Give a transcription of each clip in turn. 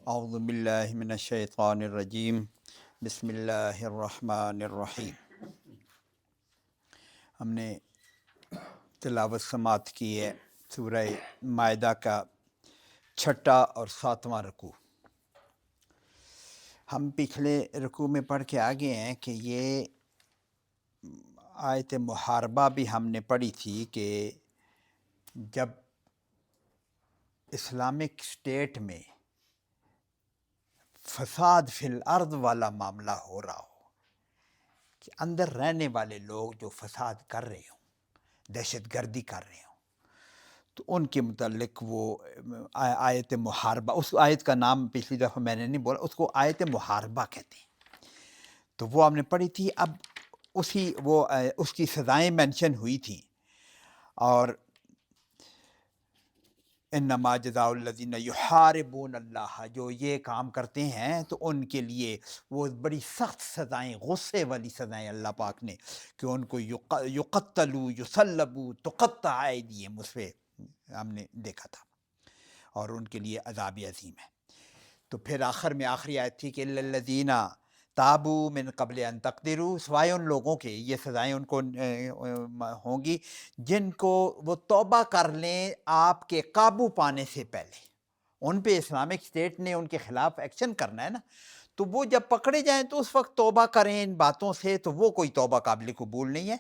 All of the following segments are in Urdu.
اعوذ باللہ من الشیطان الرجیم بسم اللہ الرحمن الرحیم۔ ہم نے تلاوت سماعت کی ہے سورہ مائدہ کا 6 اور 7واں رکوع۔ ہم پچھلے رکوع میں پڑھ کے آگے ہیں کہ یہ آیت محاربہ بھی ہم نے پڑھی تھی کہ جب اسلامک اسٹیٹ میں فساد فی الارض والا معاملہ ہو رہا ہو کہ اندر رہنے والے لوگ جو فساد کر رہے ہوں، دہشت گردی کر رہے ہوں، تو ان کے متعلق وہ آیت محاربہ، اس آیت کا نام پچھلی دفعہ میں نے نہیں بولا، اس کو آیت محاربہ کہتے ہیں، تو وہ ہم نے پڑھی تھی۔ اب اس کی سزائیں مینشن ہوئی تھیں، اور انما جزاء الذین یحاربون اللہ، جو یہ کام کرتے ہیں تو ان کے لیے وہ بڑی سخت سزائیں، غصے والی سزائیں اللہ پاک نے، کہ ان کو یقتلوا یصلبوا تقطع ایدیہم، اس پہ ہم نے دیکھا تھا، اور ان کے لیے عذاب عظیم ہے۔ تو پھر آخر میں آخری آیت تھی کہ الا الذین تابوا من قبل ان تقدروا، سوائے ان لوگوں کے، یہ سزائیں ان کو ہوں گی جن کو وہ توبہ کر لیں آپ کے قابو پانے سے پہلے۔ ان پہ اسلامک اسٹیٹ نے ان کے خلاف ایکشن کرنا ہے نا، تو وہ جب پکڑے جائیں تو اس وقت توبہ کریں ان باتوں سے، تو وہ کوئی توبہ قابل قبول نہیں ہے۔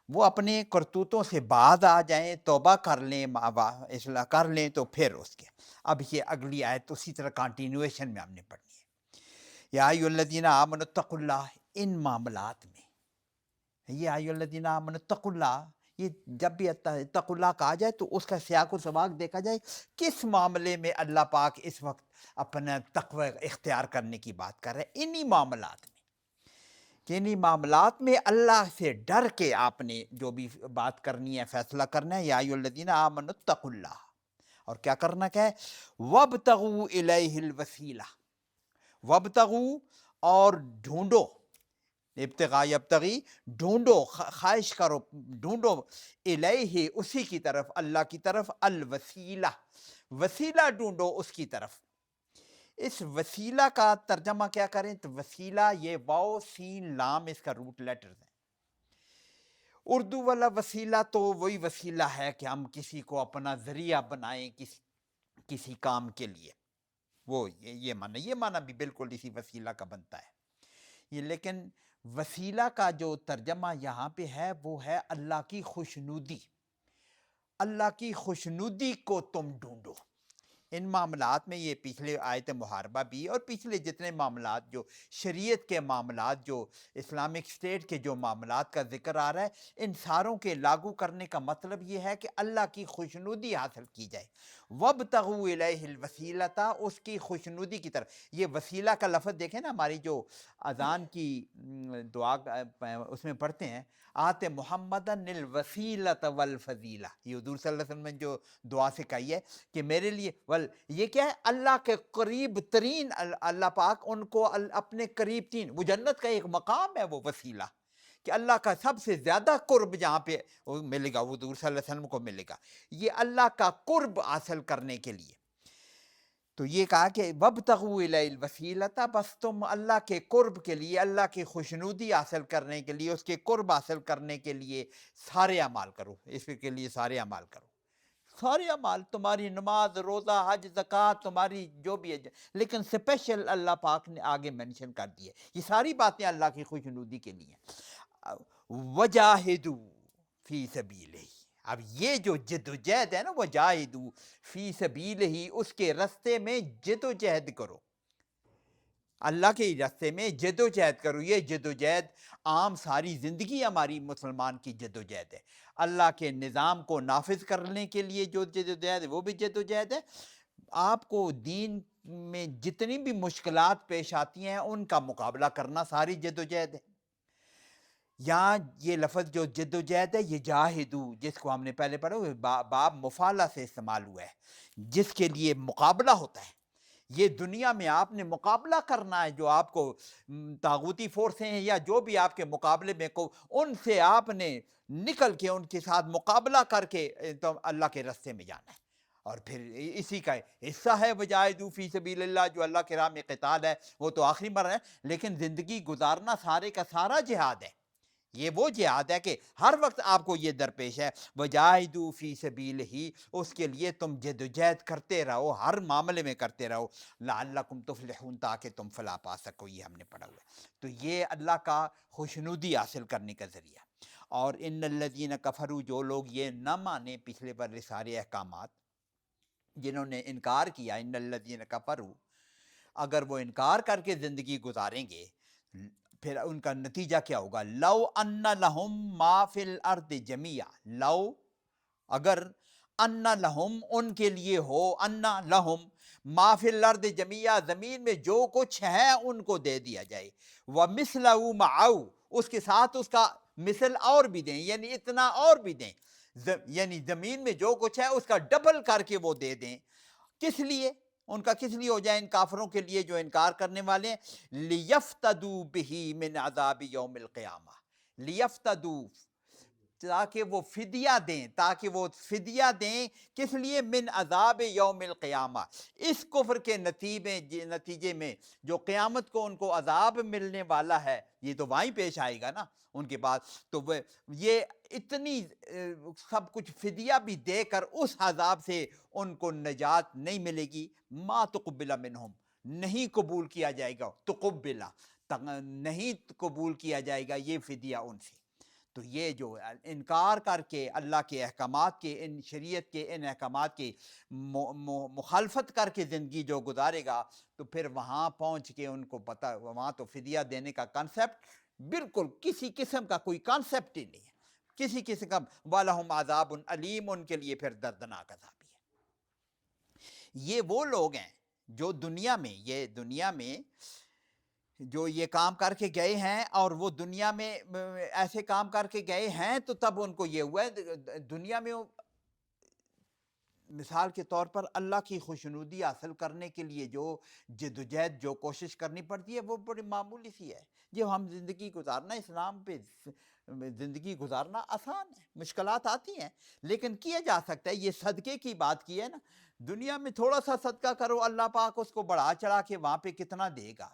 وہ اپنے کرتوتوں سے باز آ جائیں، توبہ کر لیں، اصلاح کر لیں، تو پھر اس کے اب یہ اگلی آیت اسی طرح کنٹینویشن میں ہم نے پڑھنی ہے۔ یا ایھا الذین آمنوا اتقوا اللہ، ان معاملات میں یہ ایھا الذین آمنوا اتقوا اللہ، یہ جب بھی اتقوا اللہ کہا جائے تو اس کا سیاق و سباق دیکھا جائے، کس معاملے میں اللہ پاک اس وقت اپنا تقوی اختیار کرنے کی بات کر رہے ہیں؟ انہی معاملات میں، کہ انہی معاملات میں اللہ سے ڈر کے آپ نے جو بھی بات کرنی ہے، فیصلہ کرنا ہے۔ یا ایھا الذین آمنوا اتقوا اللہ، اور کیا کرنا کیا ہے؟ وابتغوا الیہ الوسیلہ، وابتغوا، اور ڈھونڈو، ابتغاء یبتغی، ڈھونڈو، خواہش کرو، ڈھونڈو، الیہ، اسی کی طرف، اللہ کی طرف، الوسیلہ، وسیلہ ڈھونڈو اس کی طرف۔ اس وسیلہ کا ترجمہ کیا کریں؟ تو وسیلہ، یہ واو سین لام اس کا روٹ لیٹرز ہیں۔ اردو والا وسیلہ تو وہی وسیلہ ہے کہ ہم کسی کو اپنا ذریعہ بنائیں کسی کام کے لیے، وہ یہ معنی بھی بالکل اسی وسیلہ کا بنتا ہے یہ۔ لیکن وسیلہ کا جو ترجمہ یہاں پہ ہے وہ ہے اللہ کی خوشنودی، اللہ کی خوشنودی کو تم ڈھونڈو ان معاملات میں۔ یہ پچھلے آیت محاربہ بھی، اور پچھلے جتنے معاملات، جو شریعت کے معاملات، جو اسلامک اسٹیٹ کے جو معاملات کا ذکر آ رہا ہے، ان ساروں کے لاگو کرنے کا مطلب یہ ہے کہ اللہ کی خوشنودی حاصل کی جائے۔ وابتغوا الیہ الوسیلۃ، اس کی خوشنودی کی طرف۔ یہ وسیلہ کا لفظ دیکھیں نا، ہماری جو اذان کی دعا اس میں پڑھتے ہیں، آت محمدن الوسیلۃ والفضیلہ، یہ حضور صلی اللہ علیہ وسلم نے جو دعا سکھائی ہے کہ میرے لیے یہ کیا ہے؟ اللہ کے قریب ترین، اللہ پاک ان کو اپنے قریب ترین، وہ جنت کا ایک مقام ہے وہ وسیلہ، کہ اللہ کا سب سے زیادہ قرب جہاں پہ ملے گا وہ حضور صلی اللہ علیہ وسلم کو ملے گا، یہ اللہ کا قرب حاصل کرنے کے لیے۔ تو یہ کہا کہ وابتغوا الیہ الوسیلۃ، بس تم اللہ کے قرب کے لیے، اللہ کی خوشنودی حاصل کرنے کے لیے، اس کے قرب حاصل کرنے کے لیے سارے اعمال کرو، اس کے لیے سارے اعمال کرو، سارے اعمال، تمہاری نماز، روزہ، حج، زکوٰۃ، تمہاری جو بھی ہے، لیکن اسپیشل اللہ پاک نے آگے مینشن کر دی ہے، یہ ساری باتیں اللہ کی خوشنودی کے لیے۔ وجاہدوا فی سبیلہ، اب یہ جو جد و جہد ہے نا، وجاہدوا فی سبیلہ، اس کے رستے میں جد و جہد کرو، اللہ کے راستے میں جد و جہد کرو۔ یہ جد و جہد عام ساری زندگی ہماری مسلمان کی جد و جہد ہے۔ اللہ کے نظام کو نافذ کرنے کے لیے جو جد و جہد ہے وہ بھی جد و جہد ہے۔ آپ کو دین میں جتنی بھی مشکلات پیش آتی ہیں ان کا مقابلہ کرنا ساری جد و جہد ہے۔ یہاں یہ لفظ جو جد و جہد ہے، یہ جاہدو، جس کو ہم نے پہلے پڑھا، وہ باب مفعلہ سے استعمال ہوا ہے، جس کے لیے مقابلہ ہوتا ہے۔ یہ دنیا میں آپ نے مقابلہ کرنا ہے، جو آپ کو طاغوتی فورسیں ہیں یا جو بھی آپ کے مقابلے میں کو، ان سے آپ نے نکل کے ان کے ساتھ مقابلہ کر کے تو اللہ کے راستے میں جانا ہے، اور پھر اسی کا حصہ ہے وجاہدوا فی سبیل اللہ، جو اللہ کے راہ میں قتال ہے وہ تو آخری مرحلہ ہے، لیکن زندگی گزارنا سارے کا سارا جہاد ہے۔ یہ وہ جہاد ہے کہ ہر وقت آپ کو یہ درپیش ہے، وجاہدوا فی سبیل ہی، اس کے لیے تم جدوجہد کرتے رہو، ہر معاملے میں کرتے رہو، لعلکم تفلحون، تاکہ تم فلاح پا سکو، یہ ہم نے پڑھا ہوا ہے۔ تو یہ اللہ کا خوشنودی حاصل کرنے کا ذریعہ۔ اور ان الذین کفروا، جو لوگ یہ نہ مانے پچھلے پر سارے احکامات، جنہوں نے انکار کیا، ان الذین کفروا، اگر وہ انکار کر کے زندگی گزاریں گے، پھر ان کا نتیجہ کیا ہوگا؟ لو ان لہم ما فی الارض جمیعا، لو اگر، ان لہم ان کے لیے ہو، ان لہم ما فی الارض جمیعا، زمین میں جو کچھ ہے ان کو دے دیا جائے، ومثلہ معہ، اس کے ساتھ اس کا مثل اور بھی دیں، یعنی اتنا اور بھی دیں، یعنی زمین میں جو کچھ ہے اس کا ڈبل کر کے وہ دے دیں۔ کس لیے؟ ان کا کس لیے ہو جائے؟ ان کافروں کے لیے جو انکار کرنے والے ہیں، لیفتدوا بہ من عذاب یوم القیامہ، لیفتدوا، تاکہ وہ فدیہ دیں، تاکہ وہ فدیہ دیں، کس لیے؟ من عذاب یوم القیامہ، اس کفر کے نتیجے میں جو قیامت کو ان کو عذاب ملنے والا ہے، یہ تو وہیں پیش آئے گا نا ان کے بعد، تو وہ یہ اتنی سب کچھ فدیہ بھی دے کر اس عذاب سے ان کو نجات نہیں ملے گی، ما تقبل منہم، نہیں قبول کیا جائے گا، تقبلہ نہیں قبول کیا جائے گا یہ فدیہ ان سے۔ تو یہ جو انکار کر کے اللہ کے احکامات کے، ان شریعت کے ان احکامات کی مخالفت کر کے زندگی جو گزارے گا، تو پھر وہاں پہنچ کے ان کو پتہ، وہاں تو فدیہ دینے کا کانسیپٹ بالکل کسی قسم کا کوئی کانسیپٹ ہی نہیں ہے، کسی قسم کا، وَلَهُمْ عَذَابٌ علیم، ان کے لیے پھر دردناک عذاب ہی ہے۔ یہ وہ لوگ ہیں جو دنیا میں جو یہ کام کر کے گئے ہیں، اور وہ دنیا میں ایسے کام کر کے گئے ہیں، تو تب ان کو یہ ہوا ہے دنیا میں، مثال کے طور پر اللہ کی خوشنودی حاصل کرنے کے لیے جو جدوجہد، جو کوشش کرنی پڑتی ہے، وہ بڑی معمولی سی ہے۔ جو ہم زندگی گزارنا، اسلام پہ زندگی گزارنا آسان ہے، مشکلات آتی ہیں لیکن کیا جا سکتا ہے۔ یہ صدقے کی بات کی ہے نا، دنیا میں تھوڑا سا صدقہ کرو، اللہ پاک اس کو بڑھا چڑھا کے وہاں پہ کتنا دے گا،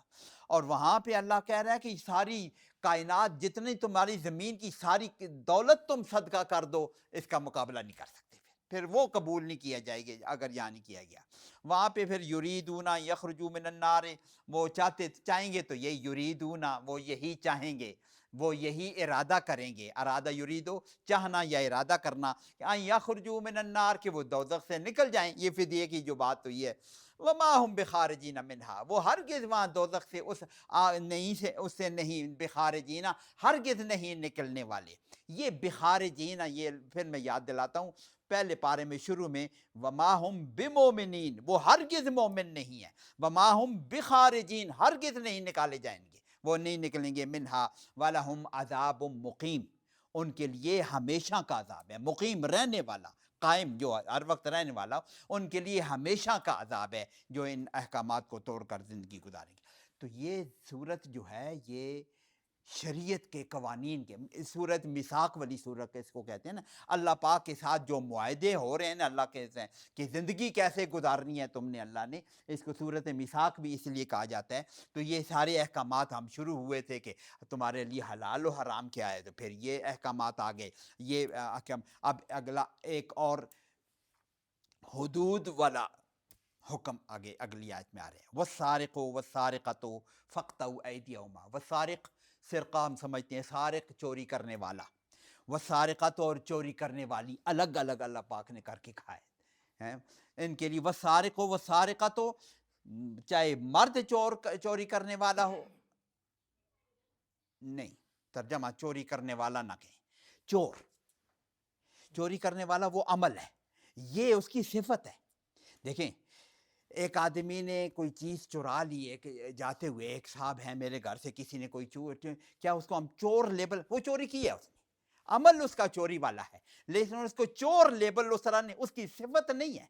اور وہاں پہ اللہ کہہ رہا ہے کہ ساری کائنات، جتنی تمہاری زمین کی ساری دولت تم صدقہ کر دو، اس کا مقابلہ نہیں کر سکتے، پھر وہ قبول نہیں کیا جائے گا اگر یہاں نہیں کیا گیا۔ وہاں پہ پھر یریدون یخرجوا من النار، وہ چاہیں گے تو یہ یریدون، وہ یہی چاہیں گے، وہ یہی ارادہ کریں گے، ارادہ یریدو، چاہنا یا ارادہ کرنا، کہ یخرجوا من النار، کہ وہ دوزخ سے نکل جائیں، یہ فدیے کی جو بات ہوئی ہے، وما هم بخارجین منہا، وہ ہرگز وہاں دوزخ سے اس سے نہیں، بخارجین، ہرگز نہیں نکلنے والے۔ یہ بخارجین، یہ پھر میں یاد دلاتا ہوں، پہلے پارے میں شروع میں، وما ہم بمومنین، وہ ہرگز مومن نہیں ہے، وما ہم بخارجین، ہرگز نہیں نکالے جائیں گے، وہ نہیں نکلیں گے، منہا ولہم عذاب مقیم، ان کے لیے ہمیشہ کا عذاب ہے، مقیم رہنے والا، قائم، جو ہر وقت رہنے والا، ان کے لیے ہمیشہ کا عذاب ہے جو ان احکامات کو توڑ کر زندگی گزاریں گے۔ تو یہ صورت جو ہے، یہ شریعت کے قوانین کے، صورت میثاق والی صورت اس کو کہتے ہیں نا، اللہ پاک کے ساتھ جو معاہدے ہو رہے ہیں نا، اللہ کے کہ زندگی کیسے گزارنی ہے تم نے، اللہ نے اس کو صورت میثاق بھی اس لیے کہا جاتا ہے۔ تو یہ سارے احکامات ہم شروع ہوئے تھے کہ تمہارے لیے حلال و حرام کیا ہے، تو پھر یہ احکامات آ گئے، یہ احکام، اب اگلا ایک اور حدود والا حکم آگے اگلی آیت میں آ رہے ہیں، والسارق والسارقۃ فاقطعوا ایدیہما، والسارق، سرقہ ہم سمجھتے ہیں سارق چوری کرنے والا، والسارقۃ اور چوری کرنے والی، الگ الگ اللہ پاک نے کر کے کھائے ہیں ان کے لیے، والسارق والسارقۃ، چاہے مرد چوری کرنے والا ہو، نہیں، ترجمہ چوری کرنے والا نہ کہیں، چوری کرنے والا وہ عمل ہے، یہ اس کی صفت ہے۔ دیکھیں، ایک آدمی نے کوئی چیز چرا لی، ایک جاتے ہوئے، ایک صاحب ہیں میرے گھر سے، کسی نے کوئی کیا اس کو ہم چور لیبل، وہ چوری کی ہے اس نے، عمل اس کا چوری والا ہے، لیکن اس کو چور لیبل اس طرح نہیں، اس کی صفت نہیں ہے،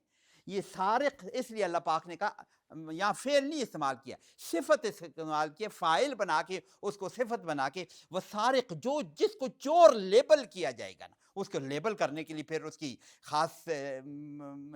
یہ سارق اس لیے اللہ پاک نے کہا یہاں فعل نہیں استعمال کیا، صفت استعمال کیا، فاعل بنا کے اس کو صفت بنا کے، وہ سارق جو جس کو چور لیبل کیا جائے گا نا، اس کو لیبل کرنے کے لیے پھر اس کی خاص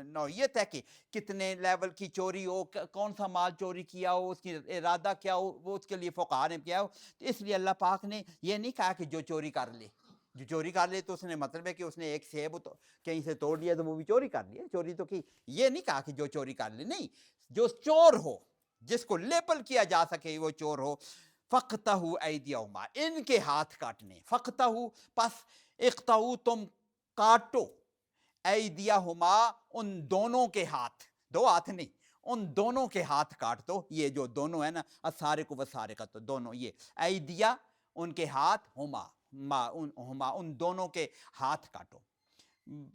نوعیت ہے کہ کتنے لیول کی چوری ہو، کون سا مال چوری کیا ہو، اس کی ارادہ کیا ہو، وہ اس کے لیے فقہا نے کیا ہو. تو اس لیے اللہ پاک نے یہ نہیں کہا کہ جو چوری کر لے، جو چوری کر لے تو اس نے مطلب ہے کہ اس نے ایک سیب کہیں سے توڑ لیا تو وہ بھی چوری کر لیا، چوری تو کی. یہ نہیں کہا کہ جو چوری کر لے، نہیں، جو چور ہو، جس کو لیبل کیا جا سکے وہ چور ہو. فَقْتَهُ أَيْدِيَهُمَا، ان کے ہاتھ کاٹنے. فَقْتَهُ پس اقتہو تم کاٹو، ایدیہما ان دونوں کے ہاتھ، دو ہاتھ نہیں، ان دونوں کے ہاتھ کاٹ دو. یہ جو دونوں ہے نا، السارق والسارقۃ، دونوں یہ ایدیا ان کے ہاتھ، ہما ان دونوں کے ہاتھ کاٹو.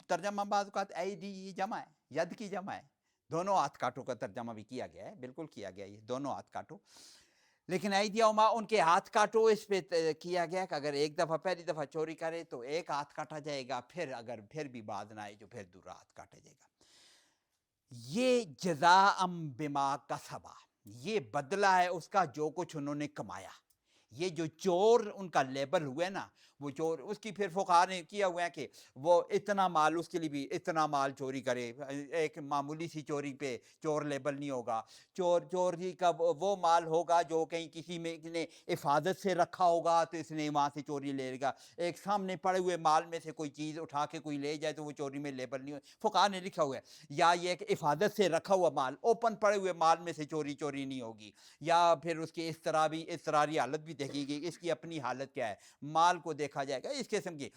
ترجمہ بعض اوقات ایدی جمع ہے، ید کی جمع ہے، دونوں ہاتھ کاٹو کا ترجمہ بھی کیا گیا ہے، بالکل کیا گیا یہ دونوں ہاتھ کاٹو. لیکن ایدیہما ان کے ہاتھ کاٹو اس پہ کیا گیا کہ اگر ایک دفعہ پہلی دفعہ چوری کرے تو ایک ہاتھ کاٹا جائے گا، پھر اگر پھر بھی باز نہ آئے جو پھر دوسرا ہاتھ کاٹا جائے گا. یہ جزاء بما کسبا، یہ بدلہ ہے اس کا جو کچھ انہوں نے کمایا. یہ جو چور ان کا لیبل ہوئے نا، وہ چور اس کی پھر فقہا نے کیا ہوا ہے کہ وہ اتنا مال، اس کے لیے بھی اتنا مال چوری کرے. ایک معمولی سی چوری پہ چور لیبل نہیں ہوگا. چوری کا وہ مال ہوگا جو کہیں کسی میں نے حفاظت سے رکھا ہوگا تو اس نے وہاں سے چوری لے گا. ایک سامنے پڑے ہوئے مال میں سے کوئی چیز اٹھا کے کوئی لے جائے تو وہ چوری میں لیبل نہیں ہو. فقہا نے لکھا ہوا ہے. یا یہ کہ حفاظت سے رکھا ہوا مال، اوپن پڑے ہوئے مال میں سے چوری نہیں ہوگی. یا پھر اس کی اضطراری حالت بھی دیکھی گئی، اس کی اپنی حالت کیا ہے، مال کو دیکھا جائے گا. اس قسم کی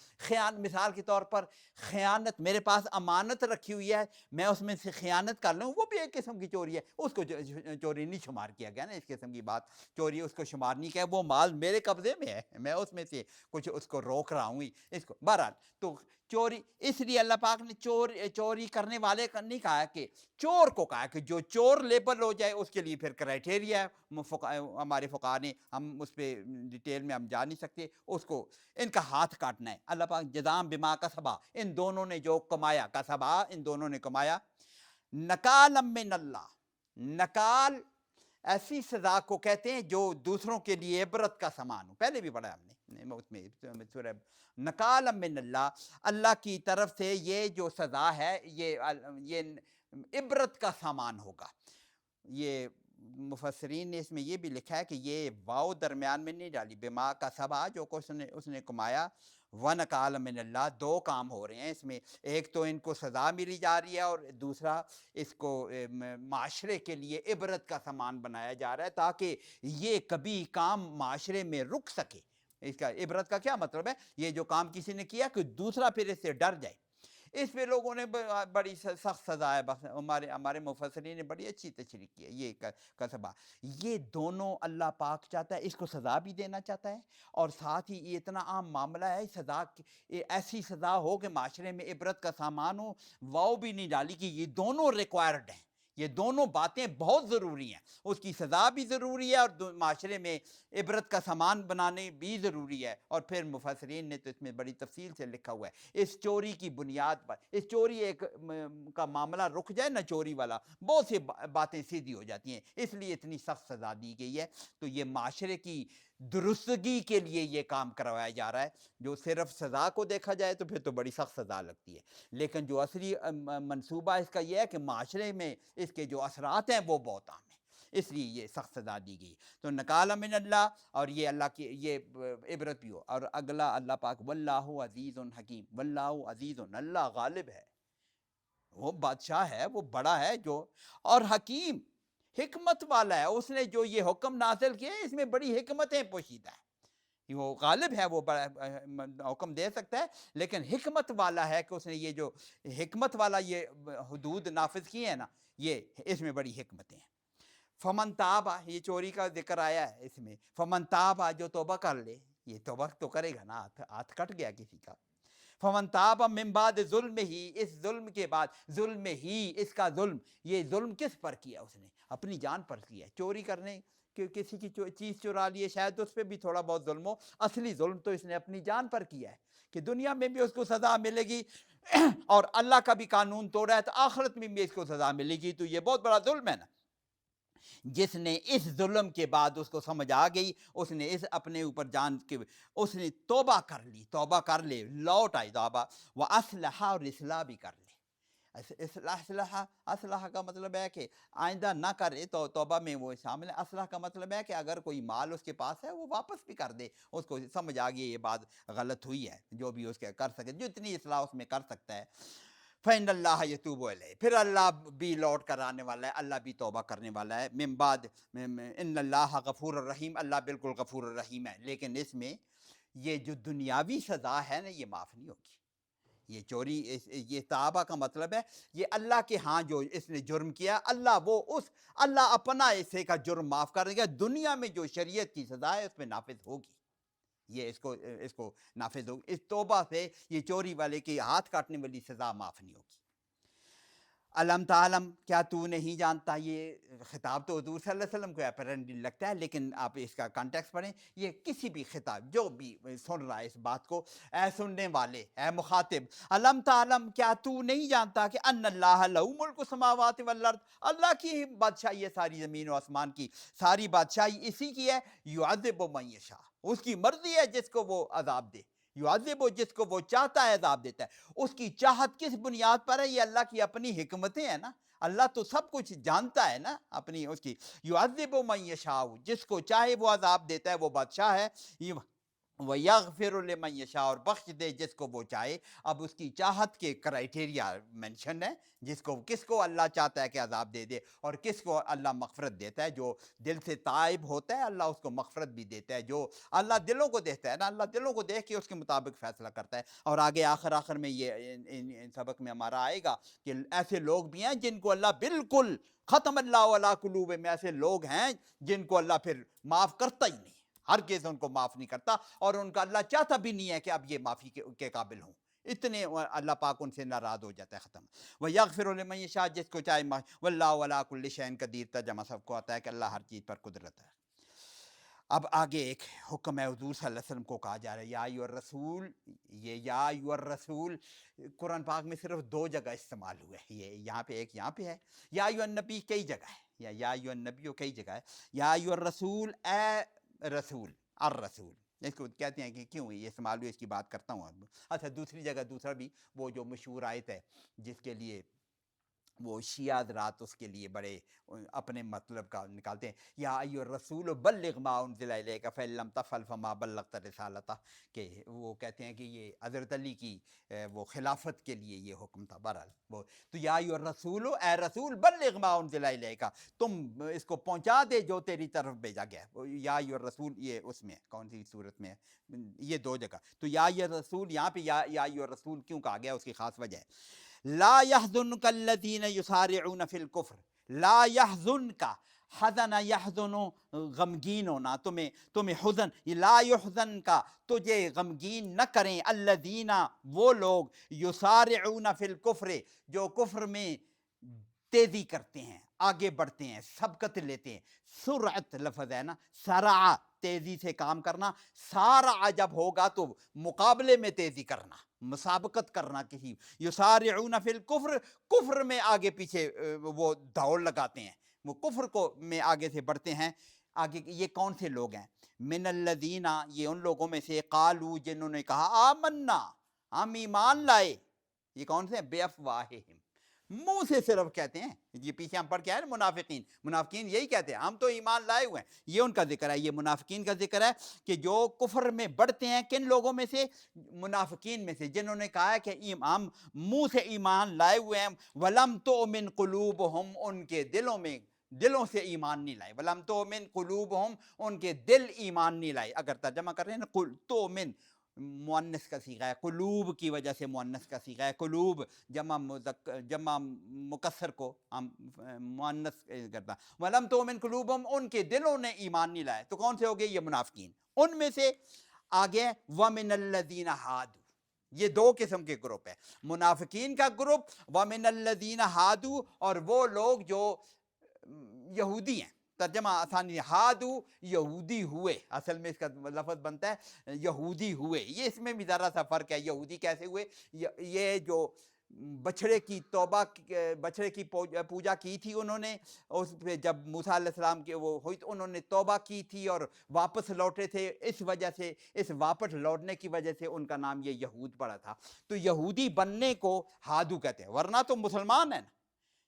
مثال کے طور پر خیانت، میرے پاس امانت رکھی ہوئی ہے، میں اس میں سے خیانت کر لوں، وہ بھی ایک قسم کی چوری ہے. اس کو چوری نہیں شمار کیا گیا نا، اس قسم کی بات چوری اس کو شمار نہیں کیا. وہ مال میرے قبضے میں ہے، میں اس میں سے کچھ اس کو روک رہا ہوں اس کو. بہرحال تو چوری، اس لیے اللہ پاک نے چوری کرنے والے کا نہیں کہا کہ چور کو کہا کہ جو چور لیبل ہو جائے اس کے لیے پھر کرائٹیریا ہے ہمارے فقہا نے، ہم اس پہ ڈیٹیل میں ہم جا نہیں سکتے. اس کو ان کا ہاتھ کاٹنا ہے. اللہ پاک جزام بما کسبا، ان دونوں نے جو کمایا، کسبا ان دونوں نے کمایا، نکال من اللہ. نکال ایسی سزا کو کہتے ہیں جو دوسروں کے لیے عبرت کا سامان ہو. پہلے بھی پڑھا ہم نے سورہ نکال من اللہ، اللہ کی طرف سے یہ جو سزا ہے یہ عبرت کا سامان ہوگا. یہ مفسرین نے اس میں یہ بھی لکھا ہے کہ یہ واو درمیان میں نہیں ڈالی، بما کا سبا جو کچھ اس نے کمایا، ونکال من اللہ، دو کام ہو رہے ہیں اس میں. ایک تو ان کو سزا ملی جا رہی ہے اور دوسرا اس کو معاشرے کے لیے عبرت کا سامان بنایا جا رہا ہے تاکہ یہ کبھی کام معاشرے میں رک سکے. اس کا عبرت کا کیا مطلب ہے؟ یہ جو کام کسی نے کیا کہ دوسرا پھر اس سے ڈر جائے. اس پہ لوگوں نے بڑی سخت سزا ہے، ہمارے مفسرین نے بڑی اچھی تشریح کی ہے. یہ کسبہ، یہ دونوں اللہ پاک چاہتا ہے، اس کو سزا بھی دینا چاہتا ہے اور ساتھ ہی یہ اتنا عام معاملہ ہے، سزا ایسی سزا ہو کہ معاشرے میں عبرت کا سامان ہو. واؤ بھی نہیں ڈالی کہ یہ دونوں ریکوائرڈ ہیں، یہ دونوں باتیں بہت ضروری ہیں. اس کی سزا بھی ضروری ہے اور معاشرے میں عبرت کا سامان بنانے بھی ضروری ہے. اور پھر مفسرین نے تو اس میں بڑی تفصیل سے لکھا ہوا ہے اس چوری کی بنیاد پر. اس چوری ایک کا معاملہ رک جائے نا، چوری والا، بہت سی باتیں سیدھی ہو جاتی ہیں، اس لیے اتنی سخت سزا دی گئی ہے. تو یہ معاشرے کی درستگی کے لیے یہ کام کروایا جا رہا ہے. جو صرف سزا کو دیکھا جائے تو پھر تو بڑی سخت سزا لگتی ہے، لیکن جو اصلی منصوبہ اس کا یہ ہے کہ معاشرے میں اس کے جو اثرات ہیں وہ بہت عام ہیں، اس لیے یہ سخت سزا دی گئی. تو نکال من اللہ، اور یہ اللہ کی یہ عبرت بھی ہو. اور اگلا اللہ پاک واللہ عزیز حکیم، واللہ عزیز، اللہ غالب ہے، وہ بادشاہ ہے، وہ بڑا ہے جو، اور حکیم، حکمت والا ہے. اس نے جو یہ حکم نازل کیا ہے اس میں بڑی حکمتیں پوشیدہ ہیں. وہ غالب ہے، وہ بڑا حکم دے سکتا ہے، لیکن حکمت والا ہے کہ اس نے یہ جو حکمت والا یہ حدود نافذ کیے ہیں نا، یہ اس میں بڑی حکمتیں ہیں. فمن تابا، یہ چوری کا ذکر آیا ہے اس میں. فمن تابا، جو توبہ کر لے، یہ توبہ تو کرے گا نا، ہاتھ کٹ گیا کسی کا. فمن تابا من بعد ظلم ہی، اس ظلم کے بعد، ظلم ہی اس کا ظلم، یہ ظلم کس پر کیا؟ اس نے اپنی جان پر کیا. چوری کرنے کہ کسی کی چیز چرا لیے، شاید اس پہ بھی تھوڑا بہت ظلم ہو، اصلی ظلم تو اس نے اپنی جان پر کیا ہے کہ دنیا میں بھی اس کو سزا ملے گی اور اللہ کا بھی قانون توڑا ہے تو آخرت میں بھی اس کو سزا ملے گی. تو یہ بہت بڑا ظلم ہے نا. جس نے اس ظلم کے بعد اس کو سمجھ آ گئی, اس نے اس اپنے اوپر جان کے اس نے توبہ کر لی, توبہ کر لے, لوٹ آئی توبہ, وہ اسلحہ اور اصلاح بھی کر لے. اصلاح کا مطلب ہے کہ آئندہ نہ کرے, تو توبہ میں وہ شامل ہے. اصلاح کا مطلب ہے کہ اگر کوئی مال اس کے پاس ہے وہ واپس بھی کر دے, اس کو سمجھ آ گئی یہ بات غلط ہوئی ہے, جو بھی اس کے کر سکے, جتنی اصلاح اس میں کر سکتا ہے. فَإِنَّ اللَّهَ يَتُوبُ إِلَيْهِ, پھر اللہ بھی لوٹ کر آنے والا ہے, اللہ بھی توبہ کرنے والا ہے. من بعد ان اللہ غفور الرحیم, اللہ بالکل غفور الرحیم ہے. لیکن اس میں یہ جو دنیاوی سزا ہے نا, یہ معاف نہیں ہوگی. یہ چوری, یہ توبہ کا مطلب ہے یہ اللہ کے ہاں جو اس نے جرم کیا, اللہ اپنا اسے کا جرم معاف کر دے گا. دنیا میں جو شریعت کی سزا ہے اس پہ نافذ ہوگی, یہ اس کو نافذ ہوگی. اس توبہ سے یہ چوری والے کے ہاتھ کاٹنے والی سزا معاف نہیں ہوگی. علم تعلم, کیا تو نہیں جانتا, یہ خطاب تو حضور صلی اللہ علیہ وسلم کو اپیرنٹلی لگتا ہے, لیکن آپ اس کا کانٹیکس پڑھیں. یہ کسی بھی خطاب, جو بھی سن رہا ہے اس بات کو, اے سننے والے, اے مخاطب, علم تعلم, کیا تو نہیں جانتا کہ ان اللہ لہ ملک السماوات والارض, اللہ کی بادشاہی ہے ساری زمین و آسمان کی, ساری بادشاہی اسی کی ہے. یعذب من یشاء, اس کی مرضی ہے جس کو وہ عذاب دے. یعذب, جس کو وہ چاہتا ہے عذاب دیتا ہے. اس کی چاہت کس بنیاد پر ہے؟ یہ اللہ کی اپنی حکمتیں ہیں نا, اللہ تو سب کچھ جانتا ہے نا اپنی اس کی. یعذب من یشاء, جس کو چاہے وہ عذاب دیتا ہے, وہ بادشاہ ہے. وَيَغْفِرُ لِمَن یشاء, اور بخش دے جس کو وہ چاہے. اب اس کی چاہت کے کرائٹیریا مینشن ہے, کس کو اللہ چاہتا ہے کہ عذاب دے دے, اور کس کو اللہ مغفرت دیتا ہے. جو دل سے تائب ہوتا ہے اللہ اس کو مغفرت بھی دیتا ہے. جو اللہ دلوں کو دیکھتا ہے نا, اللہ دلوں کو دیکھ کے اس کے مطابق فیصلہ کرتا ہے. اور آگے آخر میں یہ سبق میں ہمارا آئے گا کہ ایسے لوگ بھی ہیں جن کو اللہ بالکل ختم اللہ علی قلوبہم, میں ایسے لوگ ہیں جن کو اللہ پھر معاف کرتا ہی نہیں, ہرگز ان کو معاف نہیں کرتا, اور ان کا اللہ چاہتا بھی نہیں ہے کہ اب یہ معافی کے قابل ہوں. اتنے اللہ پاک ان سے ناراض ہو جاتا ہے. ختم. وَيَغْفِرُ لِمَن یشاء, جس کو چاہے. وَاللَّهُ عَلَىٰ كُلِّ شَيْءٍ قدیر, ترجمہ سب کو آتا ہے کہ اللہ ہر چیز پر قدرت ہے. اب آگے ایک حکم ہے, حضور صلی اللہ علیہ وسلم کو کہا جا رہا ہے یا ایھا الرسول. یہ یا ایھا الرسول قرآن پاک میں صرف 2 جگہ استعمال ہوئے, یہ یہاں پہ ایک یہاں پہ ہے. یا ایھا النبی کئی جگہ ہے, یا ایھا النبی کئی جگہ ہے. یا ایھا الرسول, اے رسول, الرسول اس کو کہتے ہیں کہ کیوں یہ استعمال ہوئی, اس کی بات کرتا ہوں. اچھا, دوسری جگہ دوسرا بھی وہ جو مشہور آیت ہے جس کے لیے وہ شیعہ حضرات اس کے لیے بڑے اپنے مطلب کا نکالتے ہیں, یا ایھا الرسول بلغ ما انزل الیک فإن لم تفعل فما بلغت رسالتہ, کہ وہ کہتے ہیں کہ یہ حضرت علی کی وہ خلافت کے لیے یہ حکم تھا. بہرحال وہ تو یا ایھا الرسول, اے رسول, بلغ ما انزل الیک, تم اس کو پہنچا دے جو تیری طرف بھیجا گیا ہے. یا ایھا الرسول یہ اس میں کون سی صورت میں ہے؟ یہ 2 جگہ. تو یا ایھا الرسول, یہاں پہ یا ایھا الرسول کیوں کہا گیا, اس کی خاص وجہ ہے. لا يحزنك الذين يسارعون في الكفر, لا يحزنك, حزن یحزن, غمگین ہونا, تمہیں حزن, لا یحزن کا, تجھے غمگین نہ کریں, الذین, وہ لوگ, یسارعون فی الکفر, جو کفر میں تیزی کرتے ہیں, آگے بڑھتے ہیں, سبقت لیتے ہیں. سرعت لفظ ہے نا, سرع تیزی سے کام کرنا, سارع جب ہوگا تو مقابلے میں تیزی کرنا, مسابقت کرنا کسی. یسارعون فی الکفر, کفر میں آگے پیچھے وہ دوڑ لگاتے ہیں, وہ کفر کو میں آگے سے بڑھتے ہیں. آگے یہ کون سے لوگ ہیں؟ من الذین, یہ ان لوگوں میں سے, قالو, جنہوں نے کہا, آمنا, ہم ایمان لائے. یہ کون سے ہیں؟ بے افواہہم, منہ سے صرف کہتے ہیں. یہ پیچھے ہم پڑھ کے آئے نا, منافقین یہی کہتے ہیں, ہم تو ایمان لائے ہوئے ہیں. یہ ان کا ذکر ہے, یہ منافقین کا ذکر ہے کہ جو کفر میں بڑھتے ہیں. کن لوگوں میں سے؟ منافقین میں سے, جنہوں نے کہا ہے کہ ہم منہ سے ایمان لائے ہوئے ہیں. وَلَمْ تُؤْمِنْ قُلُوبُهُمْ, ان کے دلوں سے ایمان نہیں لائے. وَلَمْ تُؤْمِنْ قُلُوبُهُمْ, ان کے دل ایمان نہیں لائے. اگر ترجمہ کر رہے ہیں نا, تؤمن مؤنث کا صیغہ ہے, قلوب کی وجہ سے مؤنث کا صیغہ ہے. قلوب جمع مکسر کو ہم مؤنث کرتا. وَلَمْ تُؤْمِنْ قُلُوبُهُمْ, ان کے دلوں نے ایمان نہیں لائے. تو کون سے ہو گئے؟ یہ منافقین. ان میں سے آگے وَمِنَ الَّذِينَ ہادوا, یہ 2 قسم کے گروپ ہے, منافقین کا گروپ, وَمِنَ الَّذِينَ ہادوا, اور وہ لوگ جو یہودی ہیں, ترجمہ آسانی، ہادو یہودی ہوئے، اصل میں اس کا لفظ بنتا ہے یہودی ہوئے، یہ اس میں بھی ذرا سا فرق ہے، یہودی کیسے ہوئے، یہ جو بچھڑے کی توبہ، بچھڑے کی پوجا کی تھی انہوں نے، اس پہ جب موسیٰ علیہ السلام کے وہ ہوئی تو انہوں نے توبہ کی تھی اور واپس لوٹے تھے، اس وجہ سے، اس واپس لوٹنے کی وجہ سے ان کا نام یہ یہود پڑا تھا، تو یہودی بننے کو ہادو کہتے ہیں، ورنہ تو مسلمان ہیں نا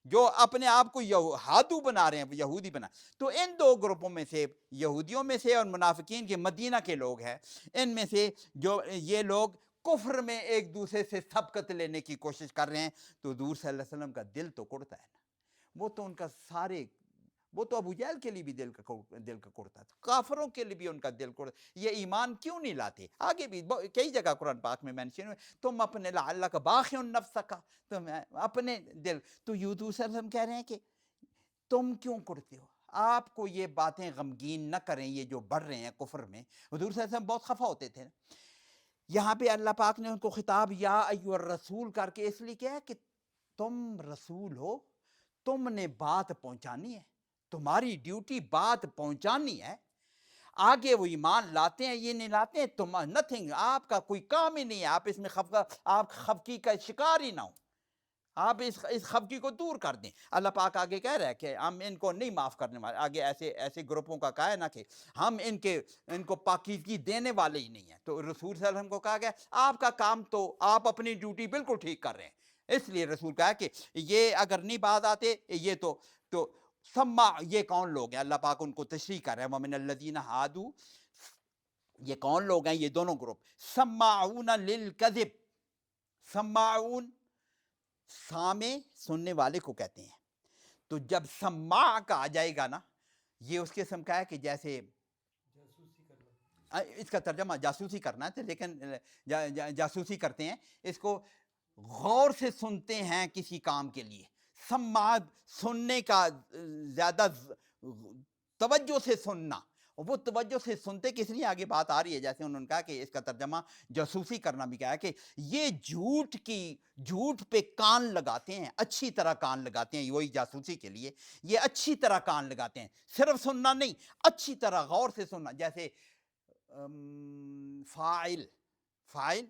جو اپنے آپ کو ہادو بنا رہے ہیں، یہودی بنا، تو ان دو گروپوں میں سے، یہودیوں میں سے اور منافقین کے مدینہ کے لوگ ہیں، ان میں سے جو یہ لوگ کفر میں ایک دوسرے سے سبقت لینے کی کوشش کر رہے ہیں، تو حضور صلی اللہ علیہ وسلم کا دل تو کڑتا ہے نا، وہ تو ان کا سارے، وہ تو ابو جہل کے لیے بھی دل کا کڑتا تھا، کافروں کے لیے بھی ان کا دل کڑتا، یہ ایمان کیوں نہیں لاتے؟ آگے بھی کئی جگہ قرآن پاک میں مینشن ہوئے، تم اپنے لعلک باخع نفسک، تم اپنے دل، تو حضور صلی اللہ علیہ وسلم کہہ رہے ہیں کہ تم کیوں کڑتے ہو، آپ کو یہ باتیں غمگین نہ کریں، یہ جو بڑھ رہے ہیں کفر میں، حضور صلی اللہ علیہ وسلم بہت خفا ہوتے تھے، یہاں پہ اللہ پاک نے ان کو خطاب یا ایھا الرسول کر کے اس لیے کیا ہے کہ تم رسول ہو، تم نے بات پہنچانی ہے، تمہاری ڈیوٹی بات پہنچانی ہے، آگے وہ ایمان لاتے ہیں یہ نہیں لاتے ہیں، تم نتھنگ، آپ کا کوئی کام ہی نہیں ہے، آپ اس میں آپ خفگی کا شکار ہی نہ ہو، آپ اس خفگی کو دور کر دیں۔ اللہ پاک آگے کہہ رہا ہے کہ ہم ان کو نہیں معاف کرنے والے، آگے ایسے گروپوں کا کہا ہے نا کہ ہم ان کو پاکیزگی دینے والے ہی نہیں ہیں، تو رسول صلی اللہ علیہ وسلم کو کہا گیا آپ کا کام تو، آپ اپنی ڈیوٹی بالکل ٹھیک کر رہے ہیں، اس لیے رسول کہا کہ یہ اگر نہیں بات آتے، یہ تو سما، یہ کون لوگ ہیں، اللہ پاک ان کو تشریح کر رہے ہیں، وَمِنَ الَّذِينَ هَادُوا، یہ کون لوگ ہیں، یہ دونوں گروپ، سماعون للکذب، سماعون سامع، سننے والے کو کہتے ہیں، تو جب سماع کا آ جائے گا نا، یہ اس قسم کا ہے کہ جیسے اس کا ترجمہ جاسوسی کرنا ہے، لیکن جاسوسی کرتے ہیں، اس کو غور سے سنتے ہیں کسی کام کے لیے، سماع سننے کا، زیادہ توجہ سے سننا، وہ توجہ سے سنتے کس لیے، آگے بات آ رہی ہے، جیسے انہوں نے کہا کہ اس کا ترجمہ جاسوسی کرنا بھی کیا ہے کہ یہ جھوٹ پہ کان لگاتے ہیں، اچھی طرح کان لگاتے ہیں، وہی جاسوسی کے لیے یہ اچھی طرح کان لگاتے ہیں، صرف سننا نہیں، اچھی طرح غور سے سننا، جیسے فاعل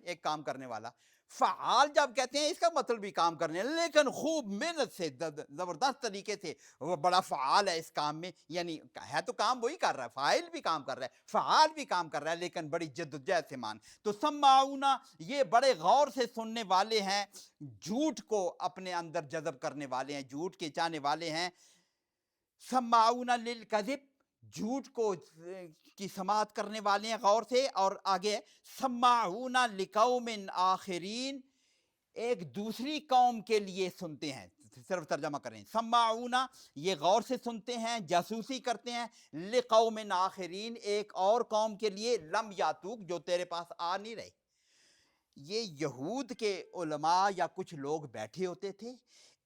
ایک کام کرنے والا، فعال جب کہتے ہیں اس کا مطلب بھی کام کرنے، لیکن خوب محنت سے، زبردست طریقے سے، وہ بڑا فعال ہے اس کام میں، یعنی ہے تو کام وہی کر رہا ہے، فاعل بھی کام کر رہا ہے، فعال بھی کام کر رہا ہے، لیکن بڑی جدوجہد سے مان، تو سماعونا یہ بڑے غور سے سننے والے ہیں، جھوٹ کو اپنے اندر جذب کرنے والے ہیں، جھوٹ کے چاہنے والے ہیں، سماعون للکذب، جھوٹ کو کی سماعت کرنے والے ہیں غور سے، اور آگے سماعون لقوم آخرین، ایک دوسری قوم کے لیے سنتے ہیں، صرف ترجمہ کریں، سماعون یہ غور سے سنتے ہیں، جاسوسی کرتے ہیں، لقوم آخرین ایک اور قوم کے لیے، لم یاتوک جو تیرے پاس آ نہیں رہے، یہ یہود کے علماء یا کچھ لوگ بیٹھے ہوتے تھے،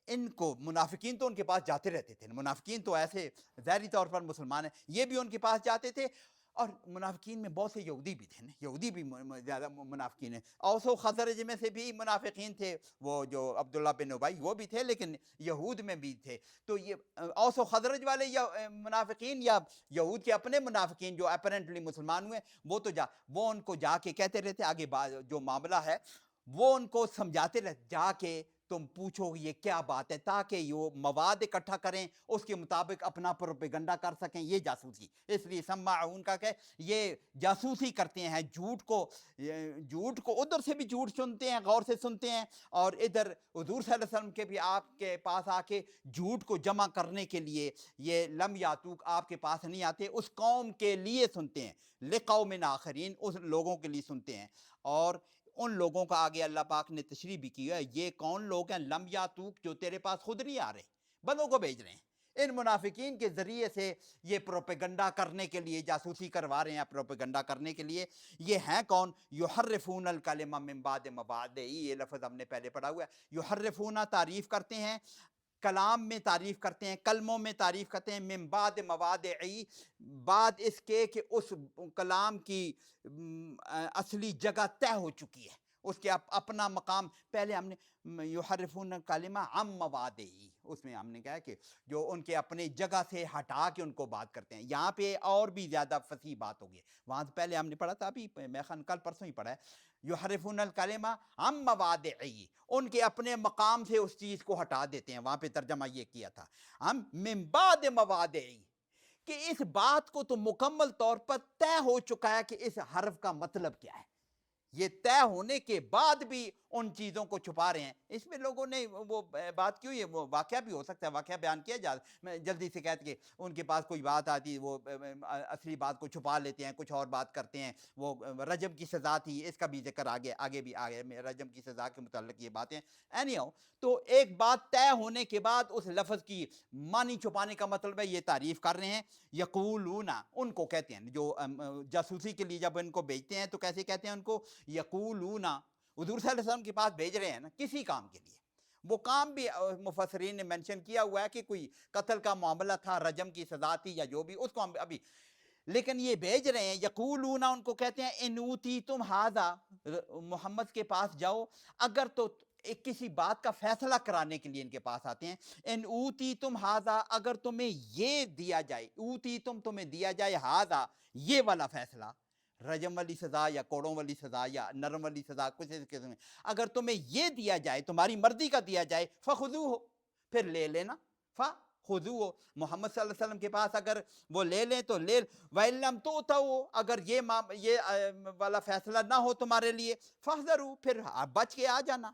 ان کو منافقین تو ان کے پاس جاتے رہتے تھے، منافقین تو ایسے ظاہری طور پر مسلمان ہیں، یہ بھی ان کے پاس جاتے تھے، اور منافقین میں بہت سے یہودی بھی تھے نا، یہودی بھی زیادہ منافقین ہیں، اوس و خزرج میں سے بھی منافقین تھے، وہ جو عبداللہ بن ابی وہ بھی تھے، لیکن یہود میں بھی تھے، تو یہ اوس و خزرج والے یا منافقین یا یہود کے اپنے منافقین جو اپیرنٹلی مسلمان ہوئے، وہ ان کو جا کے کہتے رہتے، آگے جو معاملہ ہے وہ ان کو سمجھاتے رہتے، جا کے تم پوچھو یہ کیا بات ہے، تاکہ وہ مواد اکٹھا کریں، اس کے مطابق اپنا پروپیگنڈا کر سکیں، یہ جاسوسی، اس لیے سماعون کا کہ یہ جاسوسی کرتے ہیں، جھوٹ کو ادھر سے بھی جھوٹ سنتے ہیں، غور سے سنتے ہیں، اور ادھر حضور صلی اللہ علیہ وسلم کے بھی آپ کے پاس آ کے جھوٹ کو جمع کرنے کے لیے، یہ لم یاتوک آپ کے پاس نہیں آتے، اس قوم کے لیے سنتے ہیں، لقوم آخرین اس لوگوں کے لیے سنتے ہیں، اور ان لوگوں کا آگے اللہ پاک نے تشریح بھی کی ہے، یہ کون لوگ ہیں، لم یاتوک جو تیرے پاس خود نہیں آ رہے، بندوں کو بھیج رہے ہیں، ان منافقین کے ذریعے سے یہ پروپیگنڈا کرنے کے لیے، جاسوسی کروا رہے ہیں پروپیگنڈا کرنے کے لیے، یہ ہیں کون، یحرفون الکلمہ من بعد مواضعہ، یہ لفظ ہم نے پہلے پڑھا ہوا ہے، یحرفون تعریف کرتے ہیں، کلام میں تعریف کرتے ہیں، کلموں میں تعریف کرتے ہیں، من بعد مواضعی، بعد اس کے کہ اس کلام کی اصلی جگہ طے ہو چکی ہے، اس کے اپنا مقام، پہلے ہم نے یحرفون کلمہ عن مواضعی، اس میں ہم نے کہا کہ جو ان کے اپنے جگہ سے ہٹا کے ان کو بات کرتے ہیں. یہاں پہ اور بھی زیادہ فصیح بات ہوگی. وہاں سے پہلے ہم نے پڑھا تھا, ابھی میں کل پرسوں ہی پڑھا ہے, یحرفون الکلمہ عن مواضعہ, ان کے اپنے مقام سے اس چیز کو ہٹا دیتے ہیں. وہاں پہ ترجمہ یہ کیا تھا ہم من بعد مواضعہ, کہ اس بات کو تو مکمل طور پر طے ہو چکا ہے کہ اس حرف کا مطلب کیا ہے. یہ طے ہونے کے بعد بھی ان چیزوں کو چھپا رہے ہیں. اس میں لوگوں نے وہ بات کیوں, یہ وہ واقعہ بھی ہو سکتا ہے, واقعہ بیان کیا جا, میں جلدی سے کہتے کہ ان کے پاس کوئی بات آتی, وہ اصلی بات کو چھپا لیتے ہیں, کچھ اور بات کرتے ہیں. وہ رجم کی سزا تھی, اس کا بھی ذکر آگے بھی آگے رجم کی سزا کے متعلق یہ باتیں. اینی ہاؤ, تو ایک بات طے ہونے کے بعد اس لفظ کی معنی چھپانے کا مطلب ہے یہ تعریف کر رہے ہیں. یقولون, ان کو کہتے ہیں جو جاسوسی کے لیے جب ان کو بھیجتے ہیں تو کیسے کہتے ہیں ان کو, یقولون. حضور صلی اللہ علیہ وسلم کے پاس بھیج رہے ہیں نا کسی کام کے لیے, وہ کام بھی مفسرین نے منشن کیا ہوا ہے کہ کوئی قتل کا معاملہ تھا, رجم کی سزا تھی یا جو بھی, اس کو ہم ابھی, لیکن یہ بھیج رہے ہیں. یقولون, ان کو کہتے ہیں ان اوتیتم ھذا, محمد کے پاس جاؤ اگر تو ایک کسی بات کا فیصلہ کرانے کے لیے ان کے پاس آتے ہیں. ان اوتیتم ھذا, اگر تمہیں یہ دیا جائے, اوتیتم تمہیں دیا جائے, ھذا یہ والا فیصلہ, رجم والی سزا یا کوڑوں والی سزا یا نرم والی سزا, کچھ اس قسم میں, اگر تمہیں یہ دیا جائے, تمہاری مرضی کا دیا جائے, فخذوہ, پھر لے لینا. فخذوہ, محمد صلی اللہ علیہ وسلم کے پاس اگر وہ لے لیں تو لے, وَإِن لَّمْ تُؤْتَوْا, اگر یہ والا فیصلہ نہ ہو تمہارے لیے, فاحذروا, پھر بچ کے آ جانا.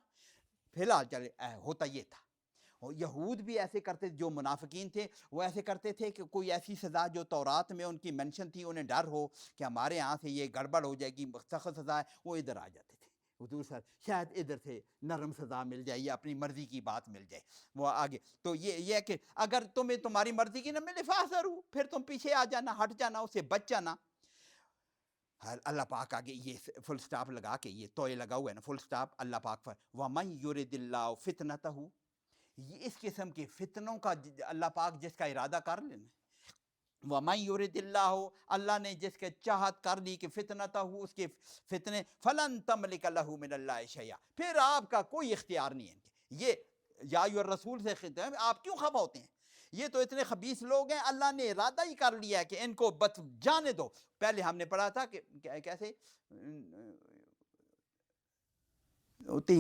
فی الحال چلے, ہوتا یہ تھا. یہود بھی ایسے کرتے, جو منافقین تھے وہ ایسے کرتے تھے کہ کوئی ایسی سزا جو تورات میں ان کی منشن تھی, انہیں ڈر ہو کہ ہمارے یہاں سے یہ گڑبڑ ہو جائے گی, سخت سزا ہے, وہ ادھر آ جاتے تھے. حضور صاحب شاید ادھر سے نرم سزا مل جائے یا اپنی مرضی کی بات مل جائے, وہ آگے. تو یہ ہے کہ اگر تمہیں تمہاری مرضی کی نہ ملے, فاحذروا, پھر تم پیچھے آ جانا, ہٹ جانا, اسے بچ جانا. اللہ پاک آگے یہ فل سٹاپ لگا کے, یہ توئے لگا ہوا ہے نا, فل سٹاپ. اللہ پاک پر وَمَن يُرِدِ اللَّهُ فِتْنَتَهُ, یہ اس قسم کے فتنوں کا اللہ پاک جس کا ارادہ کر لینا, وَمَن يُرِدِ اللَّهُ, اللہ نے جس کے چاہت کر لی کہ فتنتہ, اس کے فتنے, فَلَن تَمْلِكَ لَهُ مِنَ اللَّهِ شَيْئًا, پھر آپ کا کوئی اختیار نہیں ہے. یہ یا ایھا الرسول سے خطاب ہے, آپ کیوں خفا ہوتے ہیں؟ یہ تو اتنے خبیث لوگ ہیں, اللہ نے ارادہ ہی کر لیا ہے کہ ان کو بس جانے دو. پہلے ہم نے پڑھا تھا کہ کیسے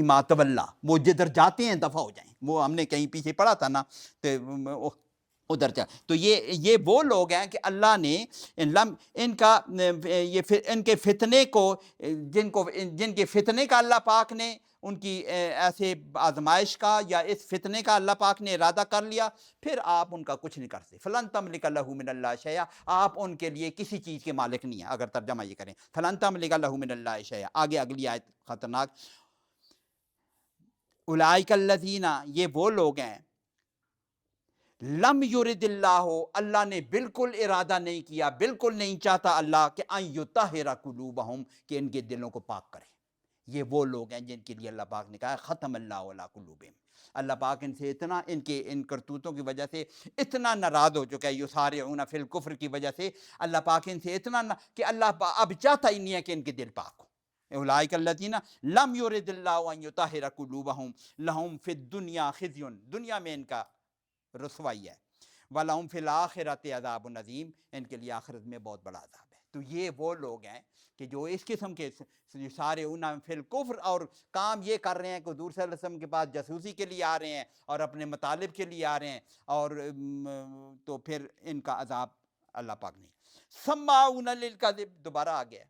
ماتولہ, وہ جدھر جاتے ہیں دفع ہو جائیں, وہ ہم نے کہیں پیچھے پڑھا تھا نا, تو ادھر جا. تو یہ وہ لوگ ہیں کہ اللہ نے ان کا ان کے فتنے کو, جن کے فتنے کا اللہ پاک نے ان کی ایسے آزمائش کا یا اس فتنے کا اللہ پاک نے ارادہ کر لیا, پھر آپ ان کا کچھ نہیں کر سکتے. فلن تملک لہ من اللہ شیئا, آپ ان کے لیے کسی چیز کے مالک نہیں ہیں. اگر ترجمہ یہ کریں, فلن تملک لہ من اللہ شیئا. آگے اگلی آیت خطرناک, اولئک الذین, یہ وہ لوگ ہیں, لم یرد اللہ, اللہ نے بالکل ارادہ نہیں کیا, بالکل نہیں چاہتا اللہ کہ ان یطہر قلوبہم, کہ ان کے دلوں کو پاک کرے. یہ وہ لوگ ہیں جن کے لیے اللہ پاک نے کہا ختم اللہ علی قلوبہم. اللہ پاک ان سے اتنا, ان کرتوتوں کی وجہ سے اتنا ناراض ہو چکا ہے, یسارعون فی الکفر کی وجہ سے اللہ پاک ان سے اتنا کہ اللہ اب چاہتا ہی نہیں ہے کہ ان کے دل پاک ہو. اولئک الذین لم یرد اللہ ان یطہر قلوبہم لہم فی الدنیا خزی, دنیا میں ان کا رسوائی ہے, وَلَهُمْ فِي الْآخِرَةِ عَذَابٌ عَظِيمٌ, ان کے لیے آخرت میں بہت بڑا عذاب ہے. تو یہ وہ لوگ ہیں کہ جو اس قسم کے سارے فی الکفر, اور کام یہ کر رہے ہیں کہ حضور صلی اللہ علیہ وسلم کے پاس جاسوسی کے لیے آ رہے ہیں اور اپنے مطالب کے لیے آ رہے ہیں, اور تو پھر ان کا عذاب اللہ پاک نہیں. سماعون للکذب, دوبارہ آ گیا.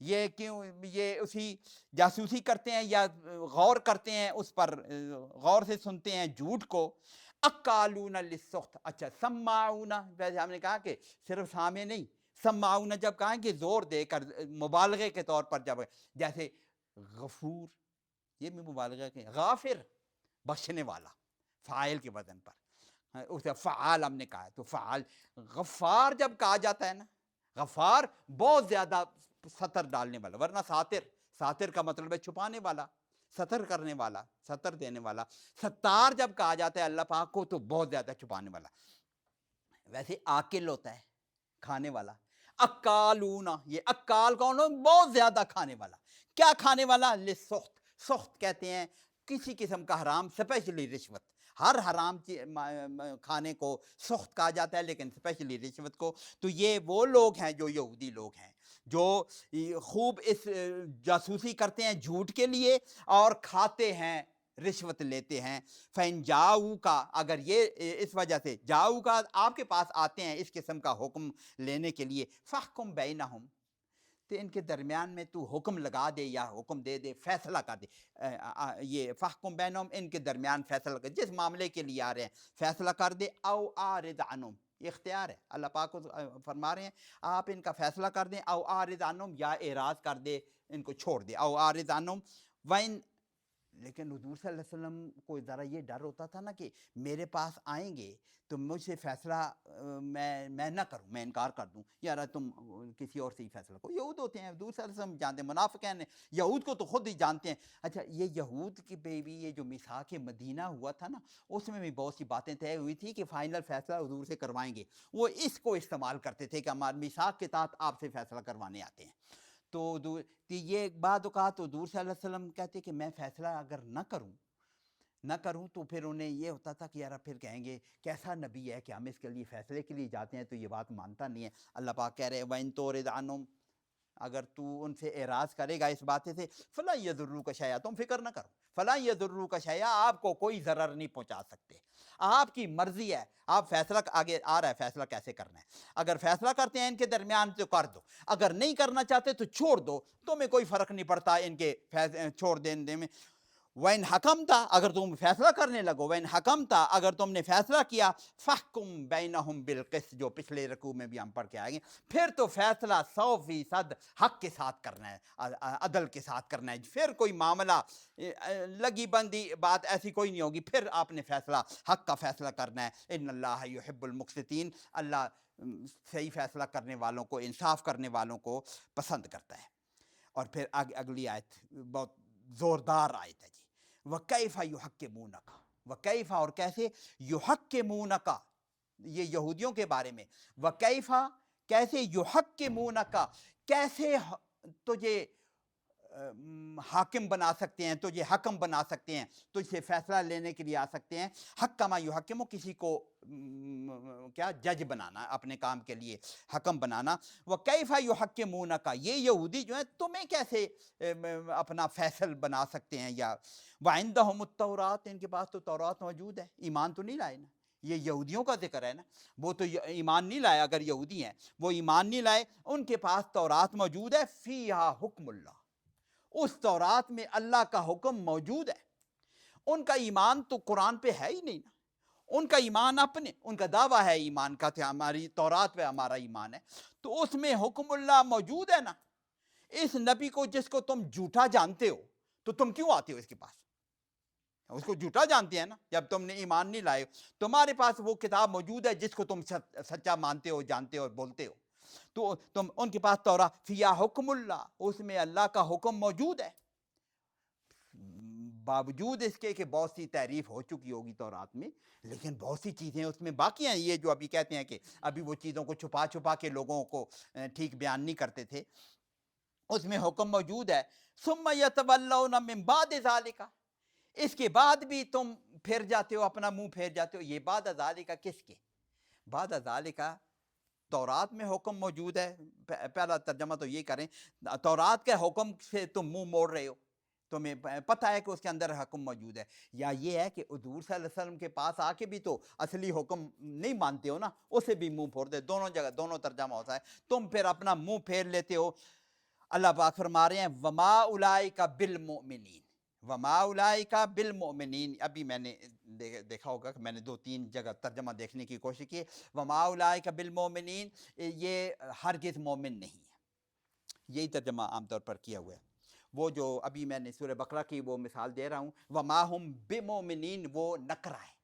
یہ کیوں, یہ اسی جاسوسی کرتے ہیں یا غور کرتے ہیں اس پر, غور سے سنتے ہیں جھوٹ کو. اکالون للسخط, اچھا سماعون, ویسے ہم نے کہا کہ صرف سامع نہیں, سماعون جب کہیں کہ زور دے کر, مبالغے کے طور پر, جب جیسے غفور, یہ بھی مبالغہ کے, غافر بخشنے والا, فاعل کے وزن پر, اسے فعال ہم نے کہا ہے. تو فعال, غفار جب کہا جاتا ہے نا, غفار بہت زیادہ ستر ڈالنے والا, ورنہ ساتر کا مطلب ہے چھپانے والا, ستر کرنے والا, ستر دینے والا. ستار جب کہا جاتا ہے اللہ پاک کو تو بہت زیادہ چھپانے والا. ویسے آکل ہوتا ہے کھانے والا. اکالون, یہ اکال کون ہو, بہت زیادہ کھانے والا. کیا کھانے والا؟ لسخت, سخت کہتے ہیں کسی قسم کا حرام, اسپیشلی رشوت. ہر حرام کھانے کو سخت کہا جاتا ہے، لیکن اسپیشلی رشوت کو. تو یہ وہ لوگ ہیں جو یہودی لوگ ہیں، جو خوب اس جاسوسی کرتے ہیں جھوٹ کے لیے اور کھاتے ہیں، رشوت لیتے ہیں. فین جاؤ کا، اگر یہ اس وجہ سے جاؤ کا آپ کے پاس آتے ہیں اس قسم کا حکم لینے کے لیے، فحکم بینہم، تو ان کے درمیان میں تو حکم لگا دے یا حکم دے دے، فیصلہ کر دے. یہ فحکم بینہم، ان کے درمیان فیصلہ کر، جس معاملے کے لیے آ رہے ہیں فیصلہ کر دے. او اعرض عنہم، یہ اختیار ہے اللہ پاک کو فرما رہے ہیں آپ ان کا فیصلہ کر دیں. او اعرض عنہم، یا اعراض کر دے، ان کو چھوڑ دے. او اعرض عنہم وَإِن، لیکن حضور صلی اللہ علیہ وسلم کو ذرا یہ ڈر ہوتا تھا نا کہ میرے پاس آئیں گے تو مجھ سے فیصلہ میں نہ کروں، میں انکار کر دوں، یار تم کسی اور سے ہی فیصلہ کرو. یہود ہوتے ہیں، حضور صلی اللہ علیہ وسلم جانتے ہیں، منافقین یہود کو تو خود ہی جانتے ہیں. اچھا یہ یہود کی بیوی، یہ جو میثاق مدینہ ہوا تھا نا، اس میں بھی بہت سی باتیں طے ہوئی تھی کہ فائنل فیصلہ حضور سے کروائیں گے. وہ اس کو استعمال کرتے تھے کہ ہمارے میثاق کے تحت آپ سے فیصلہ کروانے آتے ہیں. تو یہ بعد اوقات حضور صلی اللہ علیہ وسلم کہتے کہ میں فیصلہ اگر نہ کروں تو پھر انہیں یہ ہوتا تھا کہ یار پھر کہیں گے کیسا نبی ہے کہ ہم اس کے لیے فیصلے کے لیے جاتے ہیں تو یہ بات مانتا نہیں ہے. اللہ پاک کہہ رہے وَإِن تُعْرِضْ عَنْهُمْ، اگر تو ان سے اعراض کرے گا اس باتیں سے، فَلَا يَضُرُّوكَ شَيْئًا، تم فکر نہ کرو، فَلَا يَضُرُّوكَ شَيْئًا، آپ کو کوئی ضرر نہیں پہنچا سکتے. آپ کی مرضی ہے، آپ فیصلہ آگے آ رہا ہے فیصلہ کیسے کرنا ہے. اگر فیصلہ کرتے ہیں ان کے درمیان تو کر دو، اگر نہیں کرنا چاہتے تو چھوڑ دو، تمہیں کوئی فرق نہیں پڑتا ان کے چھوڑ دینے میں. وَإِنْ حَكَمْتَ، اگر تم فیصلہ کرنے لگو، وَإِنْ حَكَمْتَ، اگر تم نے فیصلہ کیا، فَحْكُمْ بَيْنَهُمْ بِالْقِسْطِ، جو پچھلے رکوع میں بھی ہم پڑھ کے آئیں گے، پھر تو فیصلہ 100% حق کے ساتھ کرنا ہے، عدل کے ساتھ کرنا ہے. پھر کوئی معاملہ لگی بندی بات ایسی کوئی نہیں ہوگی، پھر آپ نے فیصلہ حق کا فیصلہ کرنا ہے. ان اللہ یحب المقسطین، اللہ صحیح فیصلہ کرنے والوں کو، انصاف کرنے والوں کو پسند کرتا ہے. اور پھر اگلی آیت بہت زوردار آیت ہے جی. وَكَيْفَ يُحَكِّمُونَكَ، وَكَيْفَ، اور کیسے، يُحَكِّمُونَكَ، یہ یہودیوں کے بارے میں. وَكَيْفَ، کیسے، يُحَكِّمُونَكَ، کیسے تجھے حاکم بنا سکتے ہیں، تجھے حکم بنا سکتے ہیں، تجھ سے فیصلہ لینے کے لیے آ سکتے ہیں. حکم یحکم، کسی کو کیا جج بنانا، اپنے کام کے لیے حکم بنانا. وَكَيْفَ يُحَكِّمُونَكَ، یہ یہودی جو ہیں تمہیں کیسے اپنا فیصل بنا سکتے ہیں. یا وَعِندَهُمُ التَّوْرَاتُ، ان کے پاس تو تورات موجود ہے، ایمان تو نہیں لائے نا. یہ یہودیوں کا ذکر ہے نا، وہ تو ایمان نہیں لائے. اگر یہودی ہیں وہ ایمان نہیں لائے، ان کے پاس تورات موجود ہے. فیہا حکم اللہ، اس تورات میں اللہ کا حکم موجود ہے. ان کا ایمان تو قرآن پہ ہے ہی نہیں نا، ان کا ایمان اپنے، ان کا دعویٰ ہے ایمان کا کہ ہماری تورات پہ ہمارا ایمان ہے، تو اس میں حکم اللہ موجود ہے نا. اس نبی کو جس کو تم جھوٹا جانتے ہو تو تم کیوں آتے ہو اس کے پاس؟ اس کو جھوٹا جانتے ہیں نا، جب تم نے ایمان نہیں لائے. تمہارے پاس وہ کتاب موجود ہے جس کو تم سچا مانتے ہو، جانتے ہو اور بولتے ہو. تو تم ان کے پاس تورات، فیہا حکم اللہ، اس میں اللہ کا حکم موجود ہے. باوجود اس کے کہ بہت سی تعریف ہو چکی ہوگی تورات میں، لیکن بہت سی چیزیں اس میں باقی ہیں. یہ جو ابھی کہتے ہیں کہ ابھی وہ چیزوں کو چھپا کے لوگوں کو ٹھیک بیان نہیں کرتے تھے، اس میں حکم موجود ہے. ثم یتولون من بعد ذالک، اس کے بعد بھی تم پھر جاتے ہو، اپنا منہ پھیر جاتے ہو. یہ بعد ذالک کس کے؟ بعد ذالک تورات میں حکم موجود ہے. پہلا ترجمہ تو یہ کریں، تورات کے حکم سے تم منہ موڑ رہے ہو، تمہیں پتہ ہے کہ اس کے اندر حکم موجود ہے. یا یہ ہے کہ حضور صلی اللہ علیہ وسلم کے پاس آ کے بھی تو اصلی حکم نہیں مانتے ہو نا، اسے بھی منہ پھوڑ دے. دونوں جگہ دونوں ترجمہ ہوتا ہے. تم پھر اپنا منہ پھیر لیتے ہو. اللہ پاک فرما رہے ہیں وما اولئک بالمؤمنین، وما اولئک بالمؤمنین. ابھی میں نے دیکھا ہوگا کہ میں نے 2-3 جگہ ترجمہ دیکھنے کی کوشش کی. وما اولئک بالمؤمنین، یہ ہرگز مومن نہیں ہے، یہی ترجمہ عام طور پر کیا ہوا ہے. وہ جو ابھی میں نے سورہ بقرہ کی وہ مثال دے رہا ہوں، وما ہم بمؤمنین، وہ نکرہ ہے.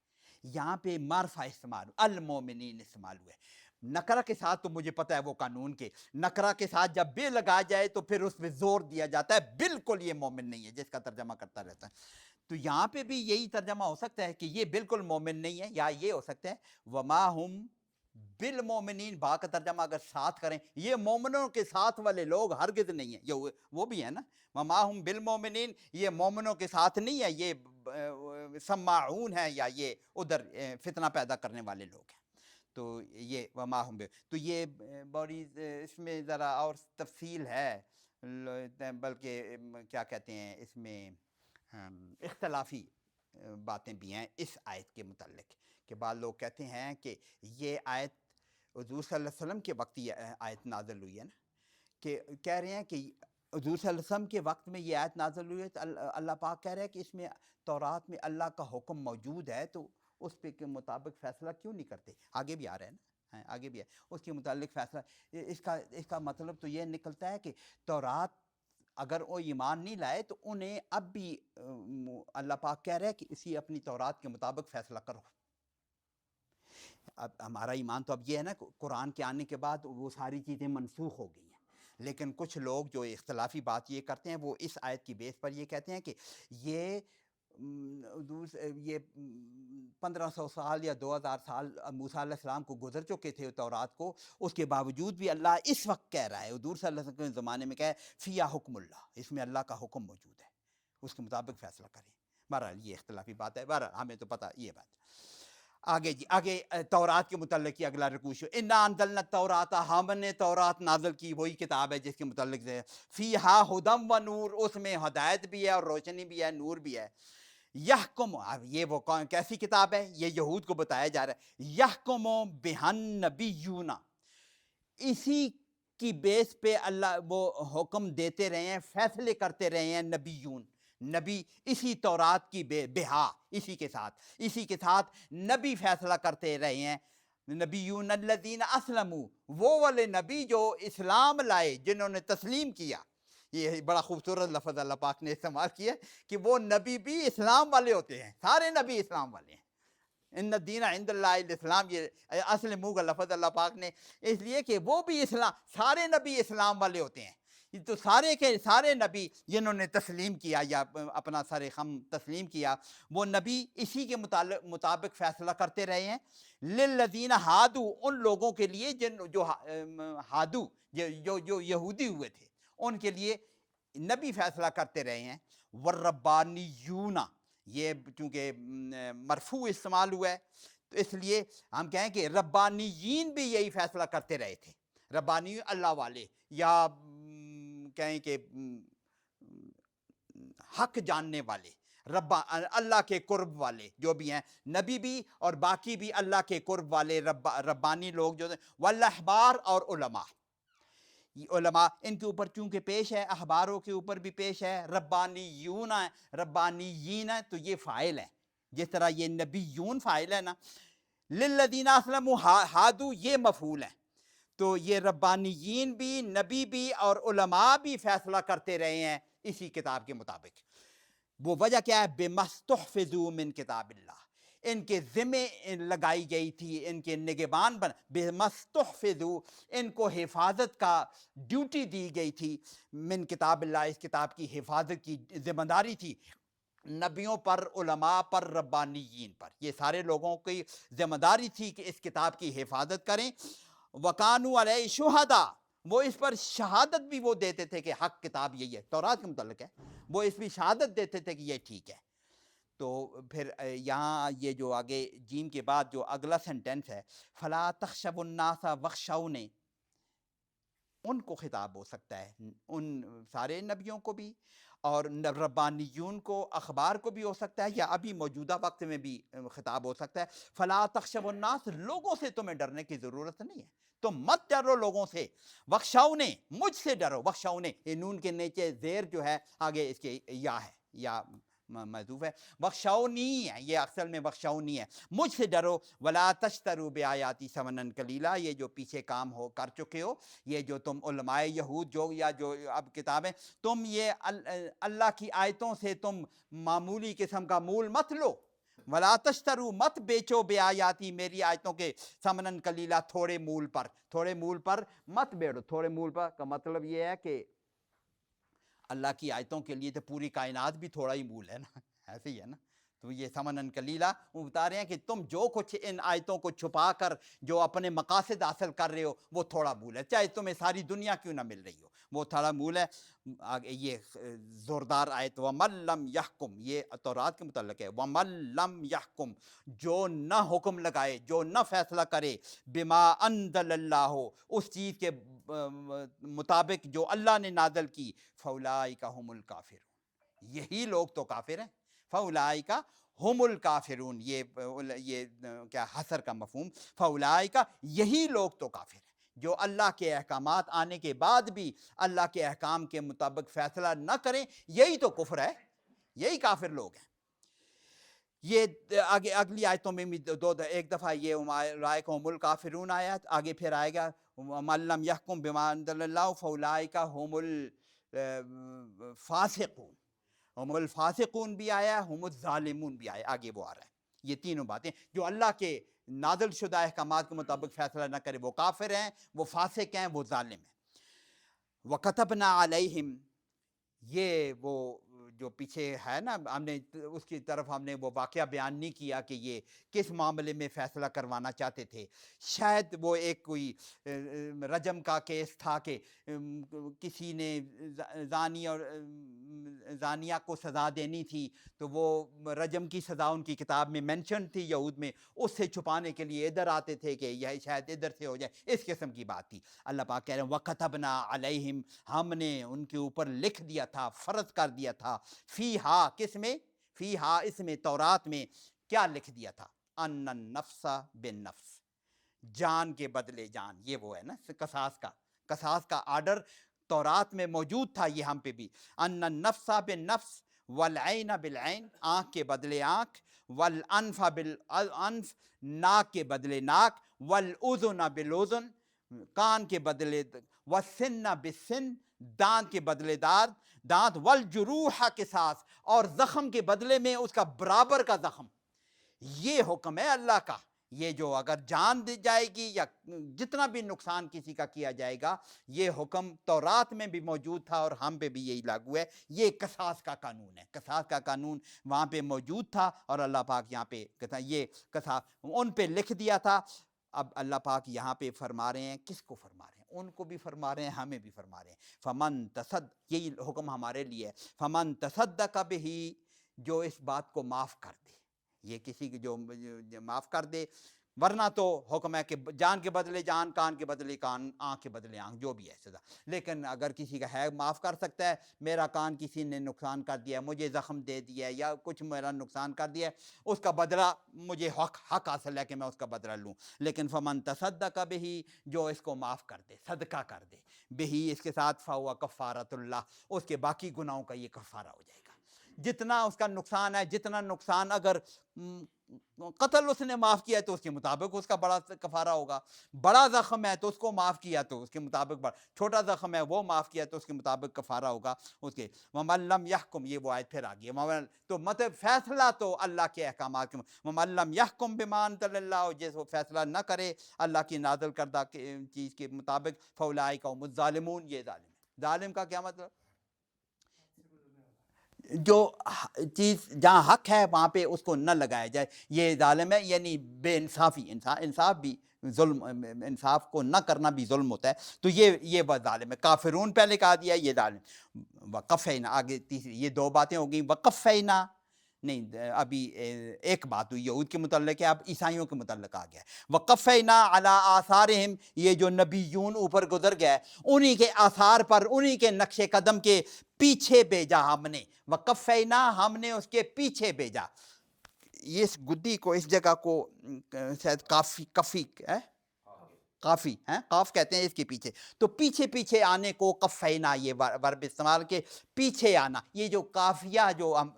یہاں پہ معرفہ استعمال، المومنین استعمال ہوئے. نکرہ کے ساتھ تو مجھے پتہ ہے وہ قانون کے، نکرہ کے ساتھ جب بے لگا جائے تو پھر اس پہ زور دیا جاتا ہے، بالکل یہ مومن نہیں ہے، جس کا ترجمہ کرتا رہتا ہے. تو یہاں پہ بھی یہی ترجمہ ہو سکتا ہے کہ یہ بالکل مومن نہیں ہے، یا یہ ہو سکتا ہے وما ہم بالمومنین. با کا ترجمہ اگر ساتھ کریں، یہ مومنوں کے ساتھ والے لوگ ہرگز نہیں ہیں. یہ وہ بھی ہے نا، وما ہم بالمومنین، یہ مومنوں کے ساتھ نہیں ہے، یہ سماعون ہیں یا یہ ادھر فتنہ پیدا کرنے والے لوگ ہیں. تو یہ وما ہم بے، تو یہ بڑی اس میں ذرا اور تفصیل ہے، بلکہ کیا کہتے ہیں اس میں اختلافی باتیں بھی ہیں اس آیت کے متعلق، کہ بعض لوگ کہتے ہیں کہ یہ آیت حضور صلی اللہ علیہ وسلم کے وقت یہ آیت نازل ہوئی ہے نا، کہ کہہ رہے ہیں کہ حضور صلی اللہ علیہ وسلم کے وقت میں یہ آیت نازل ہوئی ہے، تو اللہ پاک کہہ رہے ہیں کہ اس میں تورات میں اللہ کا حکم موجود ہے، تو اس پہ کے مطابق فیصلہ کیوں نہیں کرتے. آگے بھی آ رہا ہے نا، آگے بھی ہے اس کے متعلق فیصلہ. اس کا مطلب تو یہ نکلتا ہے کہ تورات اگر وہ ایمان نہیں لائے تو انہیں اب بھی اللہ پاک کہہ رہے ہیں کہ اسی اپنی تورات کے مطابق فیصلہ کرو. اب ہمارا ایمان تو اب یہ ہے نا، قرآن کے آنے کے بعد وہ ساری چیزیں منسوخ ہو گئی ہیں، لیکن کچھ لوگ جو اختلافی بات یہ کرتے ہیں وہ اس آیت کی بیس پر یہ کہتے ہیں کہ یہ 1500 سال یا 2000 سال موسیٰ علیہ السلام کو گزر چکے تھے تورات کو، اس کے باوجود بھی اللہ اس وقت کہہ رہا ہے، حضور صلی اللہ علیہ وسلم کے زمانے میں کہا ہے فیہا حکم اللہ، اس میں اللہ کا حکم موجود ہے، اس کے مطابق فیصلہ کریں. بہرحال یہ اختلافی بات ہے، بہرحال ہمیں تو پتہ یہ بات. آگے تورات کے متعلق کی اگلا رکوع شو انا انزلنا التوراۃ، ہم نے تورات نازل کی، وہی کتاب ہے جس کے متعلق سے فیہا ہدی و نور، اس میں ہدایت بھی ہے اور روشنی بھی ہے، نور بھی ہے. یحکم، اب یہ وہ کیسی کتاب ہے، یہ یہود کو بتایا جا رہا ہے. یحکم بہن نبیون، اسی کی بیس پہ اللہ وہ حکم دیتے رہے ہیں، فیصلے کرتے رہے ہیں نبیون، نبی اسی تورات کی بہا، اسی کے ساتھ نبی فیصلہ کرتے رہے ہیں. نبیون الذین اسلموا، وہ والے نبی جو اسلام لائے، جنہوں نے تسلیم کیا. یہ بڑا خوبصورت لفظ اللہ پاک نے استعمال کیا کہ وہ نبی بھی اسلام والے ہوتے ہیں، سارے نبی اسلام والے ہیں. ان الدین عند اللہ الاسلام، یہ اسلموا کا لفظ اللہ پاک نے اس لیے کہ وہ بھی اسلام، سارے نبی اسلام والے ہوتے ہیں. تو سارے کے سارے نبی جنہوں نے تسلیم کیا یا اپنا سر خم تسلیم کیا، وہ نبی اسی کے مطابق فیصلہ کرتے رہے ہیں. للذین ہادو، ان لوگوں کے لیے جو ہادو، جو یہودی ہوئے تھے، ان کے لیے نبی فیصلہ کرتے رہے ہیں. والربانیون، یہ چونکہ مرفوع استعمال ہوا ہے تو اس لیے ہم کہیں کہ ربانیین بھی یہی فیصلہ کرتے رہے تھے. ربانی اللہ والے، یا کہیں کہ حق جاننے والے، اللہ کے قرب والے جو بھی ہیں، نبی بھی اور باقی بھی اللہ کے قرب والے ربانی لوگ جو ہیں. والاحبار، اور علماء ان کے اوپر چونکہ پیش ہے، احباروں کے اوپر بھی پیش ہے. ربانیون ہے، ربانیین ہے تو یہ فاعل ہے، جس طرح یہ نبیون فاعل ہے نا. للذین اسلموا ہادو، یہ مفعول ہے. تو یہ ربانیین بھی، نبی بھی اور علماء بھی فیصلہ کرتے رہے ہیں اسی کتاب کے مطابق. وہ وجہ کیا ہے؟ بمستحفظوا من کتاب اللہ، ان کے ذمے لگائی گئی تھی، ان کے نگہبان بمستحفظوا، ان کو حفاظت کا ڈیوٹی دی گئی تھی. من کتاب اللہ، اس کتاب کی حفاظت کی ذمہ داری تھی نبیوں پر، علماء پر، ربانیین پر. یہ سارے لوگوں کی ذمہ داری تھی کہ اس کتاب کی حفاظت کریں. وَقَانُوا عَلَيْهِ شُهَدَا، وہ اس پر شہادت بھی وہ دیتے تھے کہ حق کتاب یہی ہے، تورات کے متعلق ہے، وہ اس بھی شہادت دیتے تھے کہ یہ ٹھیک ہے. تو پھر یہاں یہ جو آگے جیم کے بعد جو اگلا سینٹنس ہے، فَلَا تَخْشَوُا النَّاسَ وَاخْشَوْنِ، ان کو خطاب ہو سکتا ہے، ان سارے نبیوں کو بھی اور ربانیون کو، اخبار کو بھی ہو سکتا ہے، یا ابھی موجودہ وقت میں بھی خطاب ہو سکتا ہے. فلا تخشوا الناس، لوگوں سے تمہیں ڈرنے کی ضرورت نہیں ہے، تم مت ڈرو لوگوں سے. وخشونے، مجھ سے ڈرو. وخشونے، یہ نون کے نیچے زیر جو ہے آگے اس کے یا ہے، یا محذوف ہے. وخشونی ہے، یہ اصل میں وخشونی ہے، مجھ سے ڈرو. ولا تشتروا بآیاتی ثمنا قلیلا، یہ جو پیچھے کام کر چکے ہو، یہ جو تم علماء یہود جو یا جو اب کتابیں، تم یہ اللہ کی آیتوں سے تم معمولی قسم کا مول مت لو. ولا تشتروا، مت بیچو بآیاتی، میری آیتوں کے ثمنا قلیلا، تھوڑے مول پر. تھوڑے مول پر مت بیچو. تھوڑے مول پر کا مطلب یہ ہے کہ اللہ کی آیتوں کے لیے تو پوری کائنات بھی تھوڑا ہی مول ہے نا، ایسے ہی ہے نا. تو یہ ثمنن قلیلا، وہ بتا رہے ہیں کہ تم جو کچھ ان آیتوں کو چھپا کر جو اپنے مقاصد حاصل کر رہے ہو وہ تھوڑا مول ہے، چاہے تمہیں ساری دنیا کیوں نہ مل رہی ہو، وہ تھوڑا مول ہے۔ آگے یہ زوردار آیت، وَمَن لَّمْ يَحْكُمْ، یہ تورات کے متعلق ہے، وَمَن لَّمْ يَحْكُمْ، جو نہ حکم لگائے، جو نہ فیصلہ کرے، بِمَا أَنزَلَ اللَّهُ، اس چیز کے مطابق جو اللہ نے نازل کی، فَأُولَٰئِکَ هُمُ الْكَافِرُونَ، یہی لوگ تو کافر ہیں، فَأُولَٰئِکَ ہم الکافرون، یہ کیا حصر کا مفہوم، فاولائکا، یہی لوگ تو کافر ہیں جو اللہ کے احکامات آنے کے بعد بھی اللہ کے احکام کے مطابق فیصلہ نہ کریں، یہی تو کفر ہے، یہی کافر لوگ ہیں۔ یہ آگے اگلی آیتوں میں بھی ایک دفعہ یہ اولئک هم الکافرون آیت، آگے پھر آئے گا ومن لم یحکم بما انزل اللہ فاولئک هم الفاسقون، ہم الفاسقون بھی آیا، ہم الظالمون بھی آیا، آگے وہ آ رہا ہے۔ یہ تینوں باتیں، جو اللہ کے نازل شدہ احکامات کے مطابق فیصلہ نہ کرے وہ کافر ہیں، وہ فاسق ہیں، وہ ظالم ہیں۔ وَكَتَبْنَا عَلَيْهِمْ، یہ وہ جو پیچھے ہے نا، ہم نے اس کی طرف ہم نے وہ واقعہ بیان نہیں کیا کہ یہ کس معاملے میں فیصلہ کروانا چاہتے تھے، شاید وہ ایک کوئی رجم کا کیس تھا کہ کسی نے زانی اور زانیہ کو سزا دینی تھی، تو وہ رجم کی سزا ان کی کتاب میں مینشن تھی یہود میں، اس سے چھپانے کے لیے ادھر آتے تھے کہ یہ شاید ادھر سے ہو جائے، اس قسم کی بات تھی۔ اللہ پاک کہہ رہے ہیں وَكَتَبْنَا عَلَيْهِمْ، ہم نے ان کے اوپر لکھ دیا تھا، فرض کر دیا تھا، فیہا، کس میں؟ فیہا، اس میں تورات میں کیا لکھ دیا تھا؟ ان النفس بالنفس، جان کے بدلے جان، یہ وہ ہے نا قصاص کا آرڈر تورات میں موجود تھا، یہ ہم پہ بھی، ان النفس بالنفس والعین بالعین، آنکھ کے بدلے آنکھ، والانف بالانف، ناک کے بدلے ناک، والاذن بالاذن، کان کے بدلے، والسن بالسن، دانت کے بدلے دانت، والجروح قصاص، اور زخم کے بدلے میں اس کا برابر کا زخم۔ یہ حکم ہے اللہ کا، یہ جو اگر جان دی جائے گی یا جتنا بھی نقصان کسی کا کیا جائے گا، یہ حکم تورات میں بھی موجود تھا اور ہم پہ بھی یہی لاگو ہے۔ یہ قصاص کا قانون ہے، قصاص کا قانون وہاں پہ موجود تھا اور اللہ پاک یہاں پہ یہ قصاص ان پہ لکھ دیا تھا۔ اب اللہ پاک یہاں پہ فرما رہے ہیں، کس کو فرما رہے ہیں؟ ان کو بھی فرما رہے ہیں، ہمیں بھی فرما رہے ہیں۔ فمن یہی حکم ہمارے لیے ہے، فمن تصدق بہ، جو اس بات کو معاف کر دے، یہ کسی کی جو معاف کر دے، ورنہ تو حکم ہے کہ جان کے بدلے جان، کان کے بدلے کان، آنکھ کے بدلے آنکھ، جو بھی ہے سزا۔ لیکن اگر کسی کا ہے معاف کر سکتا ہے، میرا کان کسی نے نقصان کر دیا، مجھے زخم دے دیا ہے یا کچھ میرا نقصان کر دیا ہے، اس کا بدلہ مجھے حق حاصل ہے کہ میں اس کا بدلہ لوں۔ لیکن فمن تصدق بہ، جو اس کو معاف کر دے، صدقہ کر دے، بہ اس کے ساتھ، فہو کفارۃ اللہ، اس کے باقی گناہوں کا یہ کفارہ ہو جائے گا۔ جتنا اس کا نقصان ہے، جتنا نقصان اگر قتل اس نے معاف کیا ہے تو اس کے مطابق اس کا بڑا کفارہ ہوگا، بڑا زخم ہے تو اس کو معاف کیا تو اس کے مطابق بڑا، چھوٹا زخم ہے وہ معاف کیا تو اس کے مطابق کفارہ ہوگا اس کے۔ وَمَن لَّمْ يَحْكُمْ، یہ وہ آیت پھر آ گئی، تو مطلب فیصلہ تو اللہ کے احکامات کے، وَمَن لَّم يَحْكُمْ بِمَا أَنزَلَ اللَّهُ، جس وہ فیصلہ نہ کرے اللہ کی نازل کردہ چیز کے مطابق، فَأُولَٰئِکَ هُمُ الظَّالِمُونَ، یہ ظالم ہے۔ ظالم کا کیا مطلب؟ جو چیز جہاں حق ہے وہاں پہ اس کو نہ لگایا جائے، یہ ظالم ہے، یعنی بے انصافی، انصاف بھی ظلم، انصاف کو نہ کرنا بھی ظلم ہوتا ہے، تو یہ وہ ظالم ہے۔ کافرون پہلے کہا دیا، یہ ظالم۔ وقفینا، آگے تیسری، یہ دو باتیں ہو گئیں۔ وقفینا نہیں، ابھی ایک بات ہوئی یہود کے متعلق ہے، اب عیسائیوں کے متعلق آ گیا ہے۔ وقفینا علی آثارہم، یہ جو نبیون اوپر گزر گیا ہے، انہی کے آثار پر، انہی کے نقش قدم کے پیچھے بھیجا ہم نے۔ وقفینا، ہم نے اس کے پیچھے بھیجا۔ یہ اس گدی کو، اس جگہ کو شاید کافی ہے، کافی ہیں، قاف کہتے ہیں اس کے پیچھے، تو پیچھے پیچھے آنے کو قفینا، یہ ورب استعمال کے پیچھے آنا۔ یہ جو قافیہ، جو ہم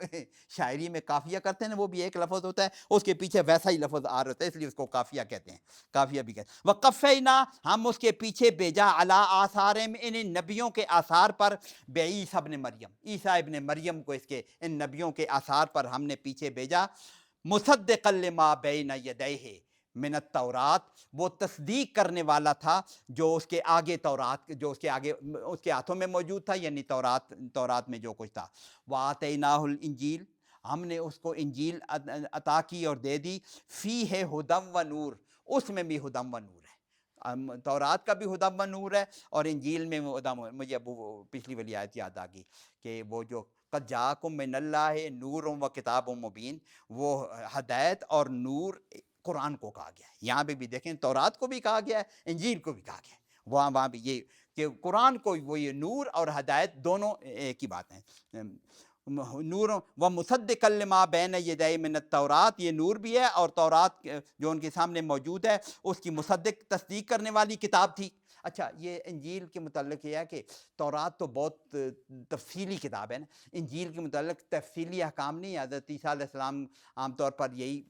شاعری میں قافیہ کرتے ہیں نا، وہ بھی ایک لفظ ہوتا ہے، اس کے پیچھے ویسا ہی لفظ آ رہا ہوتا ہے، اس لیے اس کو قافیہ کہتے ہیں، قافیہ بھی کہتے ہیں۔ وقفینا، ہم اس کے پیچھے بھیجا، علی آثارہم، ان نبیوں کے آثار پر، بعیسیٰ ابن مریم، عیسیٰ ابن مریم کو اس کے ان نبیوں کے آثار پر ہم نے پیچھے بھیجا، مصدقا لما بین یدیہ من التورات، وہ تصدیق کرنے والا تھا جو اس کے آگے تورات، جو اس کے آگے اس کے ہاتھوں میں موجود تھا، یعنی تورات میں جو کچھ تھا۔ وآتیناہ الانجیل، ہم نے اس کو انجیل عطا کی اور دے دی، فی ہے ہدم و نور، اس میں بھی ہدم و نور ہے، تورات کا بھی ہدم و نور ہے اور انجیل میں وہ ہدم، مجھے اب وہ پچھلی والی آیت یاد آ گئی کہ وہ جو قد جاءکم من اللہ نور و کتاب مبین، وہ ہدایت اور نور قرآن کو کہا گیا ہے، یہاں پہ بھی دیکھیں تورات کو بھی کہا گیا ہے، انجیل کو بھی کہا گیا ہے، وہاں بھی یہ کہ قرآن کو وہ یہ نور اور ہدایت دونوں ایک ہی بات ہیں، نور و مصدق لما بین یدی من التورات، یہ نور بھی ہے اور تورات جو ان کے سامنے موجود ہے اس کی مصدق تصدیق کرنے والی کتاب تھی۔ اچھا یہ انجیل کے متعلق یہ ہے کہ تورات تو بہت تفصیلی کتاب ہے نا، انجیل کے متعلق تفصیلی احکام نہیں ہے، حضرت عیسیٰ علیہ السلام عام طور پر یہی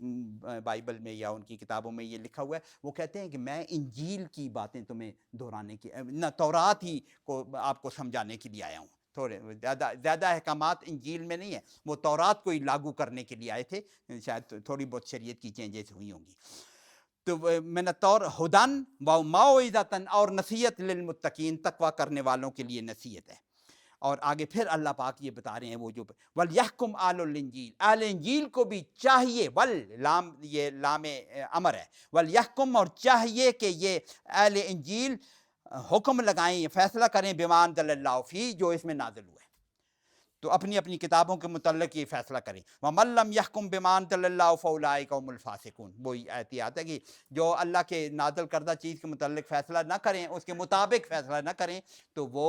بائبل میں یا ان کی کتابوں میں یہ لکھا ہوا ہے، وہ کہتے ہیں کہ میں انجیل کی باتیں تمہیں دہرانے کی نہ تورات ہی کو آپ کو سمجھانے کے لیے آیا ہوں، تھوڑے زیادہ احکامات انجیل میں نہیں ہیں، وہ تورات کو ہی لاگو کرنے کے لیے آئے تھے، شاید تھوڑی بہت شریعت کی چینجز ہوئی ہوں گی۔ تو من الطور ہدن و موعظۃ، اور نصیحت للمتقین، تقوی کرنے والوں کے لیے نصیحت ہے۔ اور آگے پھر اللہ پاک یہ بتا رہے ہیں وہ جو وَلْيَحْكُمْ آلُ الْإِنْجِيلِ، اہل انجیل کو بھی چاہیے، لام یہ لام امر ہے، وَلْيَحْكُمْ، اور چاہیے کہ یہ اہل انجیل حکم لگائیں، یہ فیصلہ کریں، بما انزل اللہ فی، جو اس میں نازل ہوئے، تو اپنی اپنی کتابوں کے متعلق یہ فیصلہ کریں، وَمَن لَّمْ يَحْكُم بِمَا أَنزَلَ اللَّهُ فَأُولَٰئِكَ هُمُ الْفَاسِقُونَ، وہی آیت آتا ہے کہ جو اللہ کے نازل کردہ چیز کے متعلق فیصلہ نہ کریں، اس کے مطابق فیصلہ نہ کریں تو وہ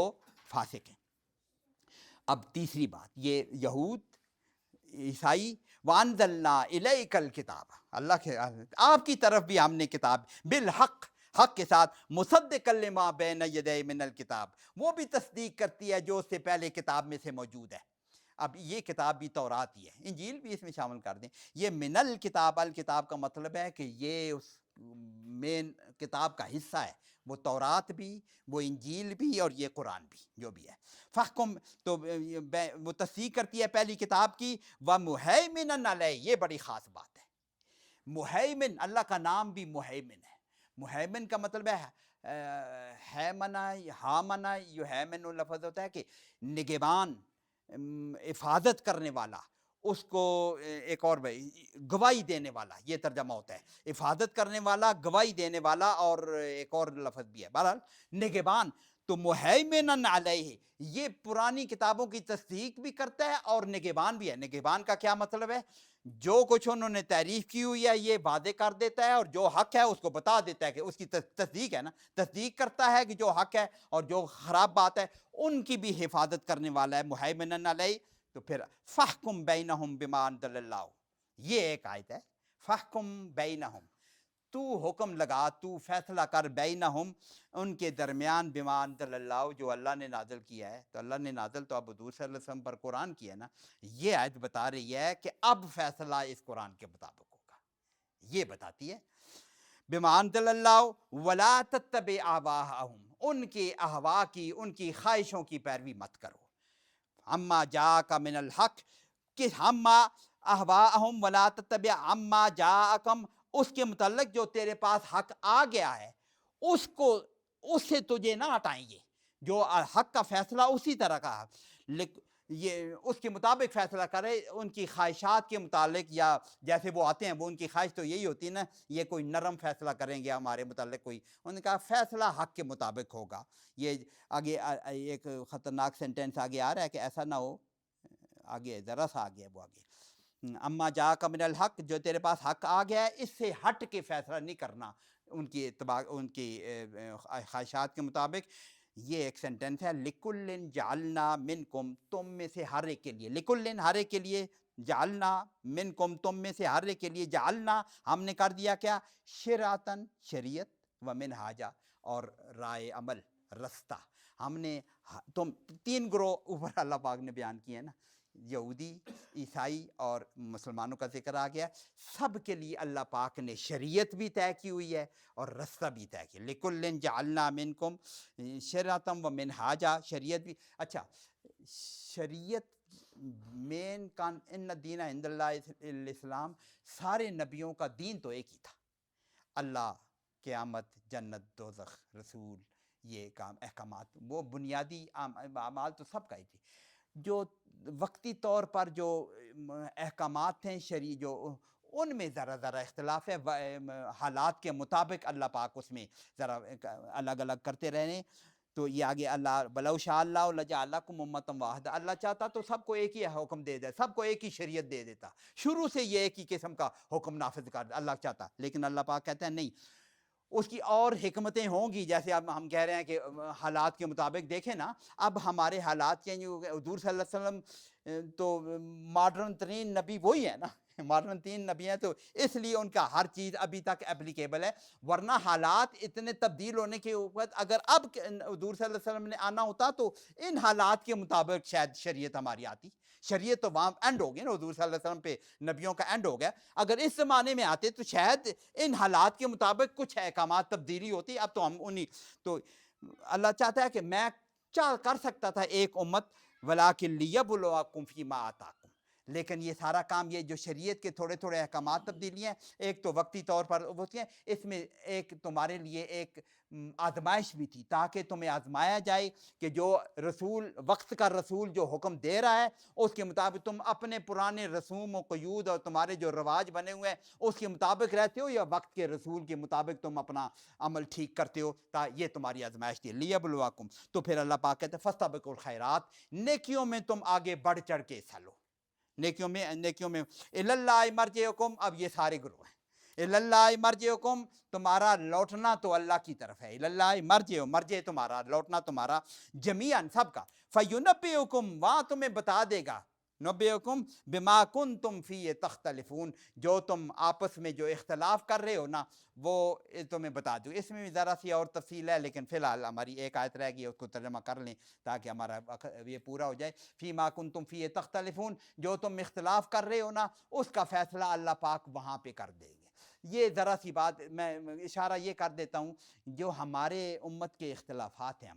فاسق ہیں۔ اب تیسری بات، یہ یہود عیسائی، وَأَنزَلْنَا إِلَيْكَ الْكِتَابَ، اللہ کے آپ کی طرف بھی ہم نے کتاب بالحق، حق کے ساتھ، مصدقا لما بین یدی من الکتاب، وہ بھی تصدیق کرتی ہے جو اس سے پہلے کتاب میں سے موجود ہے۔ اب یہ کتاب بھی تورات ہی ہے، انجیل بھی اس میں شامل کر دیں، یہ من الکتاب، الکتاب کا مطلب ہے کہ یہ اس مین کتاب کا حصہ ہے، وہ تورات بھی، وہ انجیل بھی اور یہ قرآن بھی جو بھی ہے۔ فحکم، تو وہ تصدیق کرتی ہے پہلی کتاب کی، وَمُہَيْمِنًا عَلَيْهِ، یہ بڑی خاص بات ہے، مہیمن، اللہ کا نام بھی مہیمن ہے، مہیمن کا مطلب ہے ہیمنا، ہامنا یہیمن لفظ ہوتا ہے کہ نگہبان، حفاظت کرنے والا، اس کو ایک اور گواہی دینے والا، یہ ترجمہ ہوتا ہے، حفاظت کرنے والا، گواہی دینے والا، اور ایک اور لفظ بھی ہے، بہرحال نگہبان۔ تو مہیمن علیہ، یہ پرانی کتابوں کی تصدیق بھی کرتا ہے اور نگہبان بھی ہے۔ نگہبان کا کیا مطلب ہے؟ جو کچھ انہوں نے تعریف کی ہوئی ہے یہ وعدے کر دیتا ہے، اور جو حق ہے اس کو بتا دیتا ہے کہ اس کی تصدیق ہے نا، تصدیق کرتا ہے کہ جو حق ہے، اور جو خراب بات ہے ان کی بھی حفاظت کرنے والا ہے، مہیمن علیہ۔ تو پھر فحکم بینہم بما انزل اللہ، یہ ایک آیت ہے، فحکم بینہم، تو حکم لگا، تو فیصلہ کر، بینہم، ان کے درمیان، بما انزل اللہ، جو اللہ نے نازل کیا ہے۔ تو اللہ نے نازل تو اب حضور صلی اللہ علیہ وسلم پر قرآن کیا ہے نا، یہ آیت بتا رہی ہے کہ اب فیصلہ اس قرآن کے مطابق ہوگا، یہ بتاتی ہے، بما انزل اللہ ولا تتبع اہواءہم، ان کے اہوا کی، ان کی خواہشوں کی پیروی مت کرو، اما جاءک من الحق، کہ ہما اہواءہم ولا تتبع اما جاءکم، اس کے متعلق جو تیرے پاس حق آ گیا ہے اس کو، اس سے تجھے نہ ہٹائیں گے، جو حق کا فیصلہ اسی طرح کا ہے، یہ اس کے مطابق فیصلہ کرے، ان کی خواہشات کے متعلق، یا جیسے وہ آتے ہیں، وہ ان کی خواہش تو یہی ہوتی ہے نا، یہ کوئی نرم فیصلہ کریں گے ہمارے متعلق، کوئی انہوں نے کہا فیصلہ حق کے مطابق ہوگا۔ یہ آگے ایک خطرناک سینٹینس آگے آ رہا ہے کہ ایسا نہ ہو، آگے ذرا سا آگے، وہ آگے اما جاءک من الحق، جو تیرے پاس حق آ گیا ہے اس سے ہٹ کے فیصلہ نہیں کرنا ان کی اتباع، ان کی خواہشات کے مطابق۔ یہ ایک سینٹینس ہے، لِكُلٍّ جَعَلْنَا مِنْكُمْ، تم میں سے ہر ایک کے لیے، لِكُلٍّ ہر ایک کے لیے، جعلنا منکم تم میں سے ہر ایک کے لیے، جعلنا ہم نے کر دیا کیا، شرعتاً شریعت، ومنہاجا اور رائے عمل، رستہ، ہم نے تم تین گروہ اوپر اللہ پاک نے بیان کیے ہیں نا، یہودی، عیسائی اور مسلمانوں کا ذکر آ گیا، سب کے لیے اللہ پاک نے شریعت بھی طے کی ہوئی ہے اور رستہ بھی طے کیا، لِكُلٍّ جَعَلْنَا مِنْكُمْ شَرْعَةً وَمِنْہَاجًا، شریعت بھی، اچھا شریعت مین کان، ان الدین عند اللہ الاسلام، سارے نبیوں کا دین تو ایک ہی تھا، اللہ، قیامت، جنت، دوزخ، رسول، یہ کام احکامات، وہ بنیادی اعمال تو سب کا ہی تھی۔ جو وقتی طور پر جو احکامات ہیں شرعی جو ان میں ذرا اختلاف ہے، حالات کے مطابق اللہ پاک اس میں ذرا الگ الگ کرتے رہنے. تو یہ آگے اللہ بلو شاء اللہ لجعلکم امۃ واحدہ، اللہ چاہتا تو سب کو ایک ہی حکم دے دیتا، سب کو ایک ہی شریعت دے دیتا، شروع سے یہ ایک ہی قسم کا حکم نافذ کر اللہ چاہتا. لیکن اللہ پاک کہتا ہے نہیں، اس کی اور حکمتیں ہوں گی. جیسے اب ہم کہہ رہے ہیں کہ حالات کے مطابق دیکھیں نا، اب ہمارے حالات چینج ہو گئے. حضور صلی اللہ علیہ وسلم تو ماڈرن ترین نبی وہی ہے نا، ماڈرن تین نبی ہیں، تو اس لیے ان کا ہر چیز ابھی تک اپلیکیبل ہے. ورنہ حالات اتنے تبدیل ہونے کے اوپر اگر اب حضور صلی اللہ علیہ وسلم نے آنا ہوتا تو ان حالات کے مطابق شاید شریعت ہماری آتی. شریعت تو وہاں اینڈ ہو گئی نا، حضور صلی اللہ علیہ وسلم پہ نبیوں کا اینڈ ہو گیا. اگر اس زمانے میں آتے تو شاید ان حالات کے مطابق کچھ احکامات تبدیلی ہوتی. اب تو ہم انہی تو اللہ چاہتا ہے کہ میں کر سکتا تھا ایک امت، ولیکن لیبلوکم فیما آتاکم، لیکن یہ سارا کام یہ جو شریعت کے تھوڑے تھوڑے احکامات تبدیلی ہیں، ایک تو وقتی طور پر ہوتی ہیں، اس میں ایک تمہارے لیے ایک آزمائش بھی تھی تاکہ تمہیں آزمایا جائے کہ جو رسول وقت کا رسول جو حکم دے رہا ہے اس کے مطابق تم اپنے پرانے رسوم و قیود اور تمہارے جو رواج بنے ہوئے ہیں اس کے مطابق رہتے ہو، یا وقت کے رسول کے مطابق تم اپنا عمل ٹھیک کرتے ہو. یہ تمہاری آزمائش تھی. لیبلواکم، تو پھر اللہ پاک کہتے ہیں فاستبقوا الخیرات، نیکیوں میں تم آگے بڑھ چڑھ کے حصہ لو. نیکیوں میں الی اللہ مرجعکم، اب یہ سارے گروہ ہیں. الی اللہ مرجعکم، تمہارا لوٹنا تو اللہ کی طرف ہے. الی اللہ مرجع تمہارا، لوٹنا تمہارا جمیعاً سب کا. فینبئکم، وہاں تمہیں بتا دے گا، نبئکم بما کنتم فیہ تختلفون، جو تم آپس میں جو اختلاف کر رہے ہو نا وہ تمہیں بتا دوں. اس میں بھی ذرا سی اور تفصیل ہے، لیکن فی الحال ہماری ایک آیت رہ گئی ہے، اس کو ترجمہ کر لیں تاکہ ہمارا یہ پورا ہو جائے. فیما کنتم فیہ تختلفون، جو تم اختلاف کر رہے ہو نا اس کا فیصلہ اللہ پاک وہاں پہ کر دیں گے. یہ ذرا سی بات میں اشارہ یہ کر دیتا ہوں، جو ہمارے امت کے اختلافات ہیں،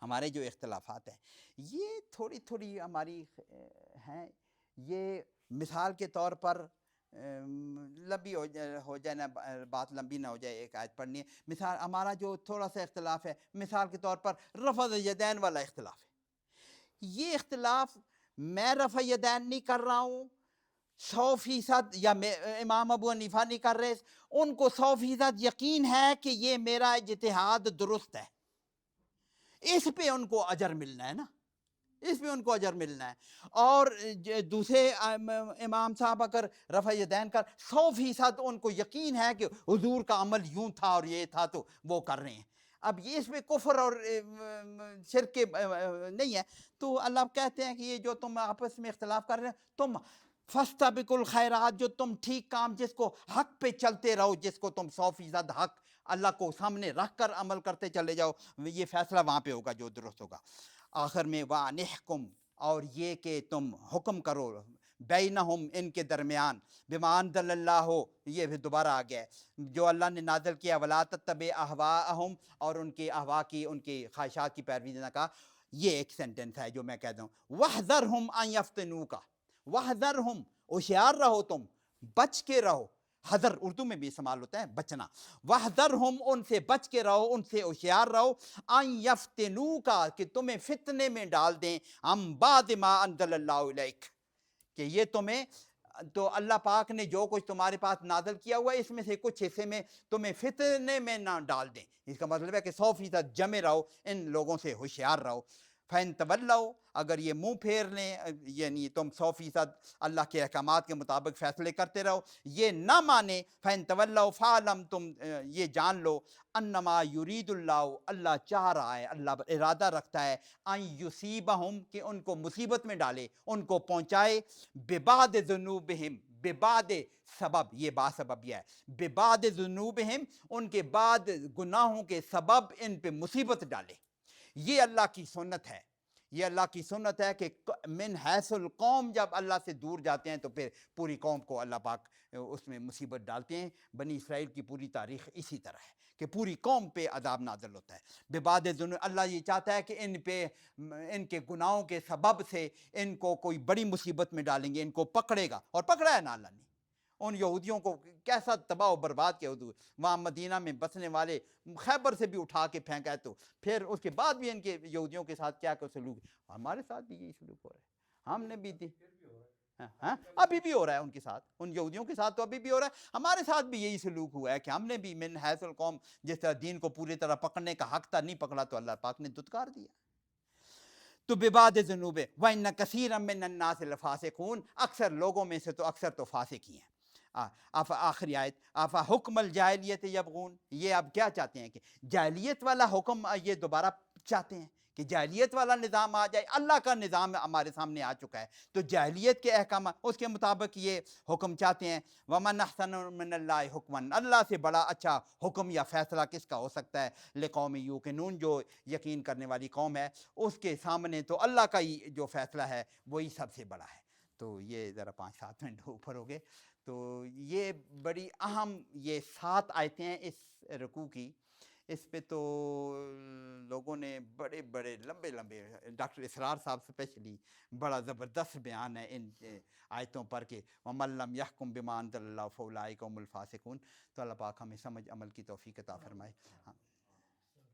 ہمارے جو اختلافات ہیں یہ تھوڑی تھوڑی ہماری ہیں. یہ مثال کے طور پر لمبی ہو جائے نا، بات لمبی نہ ہو جائے، ایک آیت پڑھنی ہے. مثال ہمارا جو تھوڑا سا اختلاف ہے، مثال کے طور پر رفع الیدین والا اختلاف ہے. یہ اختلاف میں رفع یدین نہیں کر رہا ہوں 100%، یا امام ابو حنیفہ نہیں کر رہے، ان کو 100% یقین ہے کہ یہ میرا اجتہاد درست ہے، اس پہ ان کو اجر ملنا ہے نا، اس میں ان کو اجر ملنا ہے. اور دوسرے امام صاحب اگر رفع یدین کر 100% ان کو یقین ہے کہ حضور کا عمل یوں تھا اور یہ تھا تو وہ کر رہے ہیں. اب یہ اس میں کفر اور شرک نہیں ہے. تو اللہ کہتے ہیں کہ یہ جو تم آپس میں اختلاف کر رہے ہیں، تم فاستبقوا الخیرات، جو تم ٹھیک کام جس کو حق پہ چلتے رہو، جس کو تم 100% حق اللہ کو سامنے رکھ کر عمل کرتے چلے جاؤ، یہ فیصلہ وہاں پہ ہوگا جو درست ہوگا. آخر میں وَأَنِحْكُمْ، اور یہ کہ تم حکم کرو بینہم، ان کے درمیان، بما انزل اللہ، یہ بھی دوبارہ آ گیا ہے جو اللہ نے نازل کیا، ولا تتبع اہواءہم، اور ان کے اہواء کی، ان کی خواہشات کی پیروی نہ کا. یہ ایک سینٹنس ہے جو میں کہتا ہوں، وَاحْذَرْهُمْ أَن يَفْتِنُوكَ، وَاحْذَرْهُمْ، ہوشیار رہو تم، بچ کے رہو. حذر اردو میں بھی استعمال ہوتا ہے بچنا. وَاحْذَرْهُمْ، ان سے بچ کے رہو، ان سے ہوشیار رہو. ان یفتنوکا، کہ تمہیں فتنے میں ڈال دیں، ہم بعد ما انزل اللہ الیک، کہ یہ تمہیں، تو اللہ پاک نے جو کچھ تمہارے پاس نازل کیا ہوا ہے اس میں سے کچھ حصے میں تمہیں فتنے میں نہ ڈال دیں. اس کا مطلب ہے کہ 100% جمے رہو، ان لوگوں سے ہوشیار رہو. فَإِن تَوَلَّوْا، اگر یہ منہ پھیر لیں، یعنی تم 100% اللہ کے احکامات کے مطابق فیصلے کرتے رہو، یہ نہ مانے، فَإِن تَوَلَّوْا فَاعْلَمْ، تم یہ جان لو، انما یرید اللہ، اللہ چاہ رہا ہے، اللہ ارادہ رکھتا ہے، ان یصیبہم، کہ ان کو مصیبت میں ڈالے، ان کو پہنچائے، ببعد ذنوبہم، ببعد سبب، یہ با سبب یہ ہے، ببعد ذنوبہم، ان کے بعد گناہوں کے سبب ان پہ مصیبت ڈالے. یہ اللہ کی سنت ہے، یہ اللہ کی سنت ہے کہ من حیث القوم، جب اللہ سے دور جاتے ہیں تو پھر پوری قوم کو اللہ پاک اس میں مصیبت ڈالتے ہیں. بنی اسرائیل کی پوری تاریخ اسی طرح ہے کہ پوری قوم پہ عذاب نازل ہوتا ہے. ببعد ذنوب، اللہ یہ چاہتا ہے کہ ان پہ، ان کے گناہوں کے سبب سے ان کو کوئی بڑی مصیبت میں ڈالیں گے، ان کو پکڑے گا، اور پکڑا ہے نا اللہ نے. ان یہودیوں کو کیسا تباہ و برباد کیا وہاں مدینہ میں بسنے والے خیبر سے بھی اٹھا کے پھینکا ہے، تو پھر اس کے بعد بھی ان کے یہودیوں کے ساتھ کیا سلوک، ہمارے ساتھ بھی یہی سلوک ہو رہا ہے، ہم نے بھی دی ہاں ابھی بھی ہو رہا ہے ان کے ساتھ، ان یہودیوں کے ساتھ تو ابھی بھی ہو رہا ہے، ہمارے ساتھ بھی یہی سلوک ہوا ہے کہ ہم نے بھی من حیث القوم جس طرح دین کو پوری طرح پکڑنے کا حق تھا نہیں پکڑا، تو اللہ پاک نے دھتکار دیا۔ تو ببعد ذنوب وَإِنَّ كَثِيرًا مِّنَ النَّاسِ لَفَاسِقُونَ، اکثر لوگوں میں سے تو اکثر تو فاسق ہی ہیں۔ آخری آیت، آفا حکم الجاہلیت یبغون، یہ اب کیا چاہتے ہیں کہ جاہلیت والا حکم یہ دوبارہ چاہتے ہیں کہ جاہلیت والا نظام آ جائے، اللہ کا نظام ہمارے سامنے آ چکا ہے، تو جاہلیت کے احکامات اس کے مطابق یہ حکم چاہتے ہیں۔ وَمَنْ أَحْسَنُ مِنَ اللَّهِ حُکْمًا، اللہ سے بڑا اچھا حکم یا فیصلہ کس کا ہو سکتا ہے، لِقَوْمٍ يُوقِنُونَ، جو یقین کرنے والی قوم ہے، اس کے سامنے تو اللہ کا ہی جو فیصلہ ہے وہی سب سے بڑا ہے۔ تو یہ ذرا 5-7 منٹ اوپر ہو گئے، تو یہ بڑی اہم یہ 7 آیتیں ہیں اس رکوع کی، اس پہ تو لوگوں نے بڑے بڑے لمبے لمبے، ڈاکٹر اسرار صاحب اسپیشلی بڑا زبردست بیان ہے ان آیتوں پر کہ وَمَن لَّمْ يَحْكُم بِمَا أَنزَلَ اللَّهُ فَأُولَٰئِكَ هُمُ الْفَاسِقُونَ۔ تو اللہ پاک ہمیں سمجھ عمل کی توفیق عطا فرمائے۔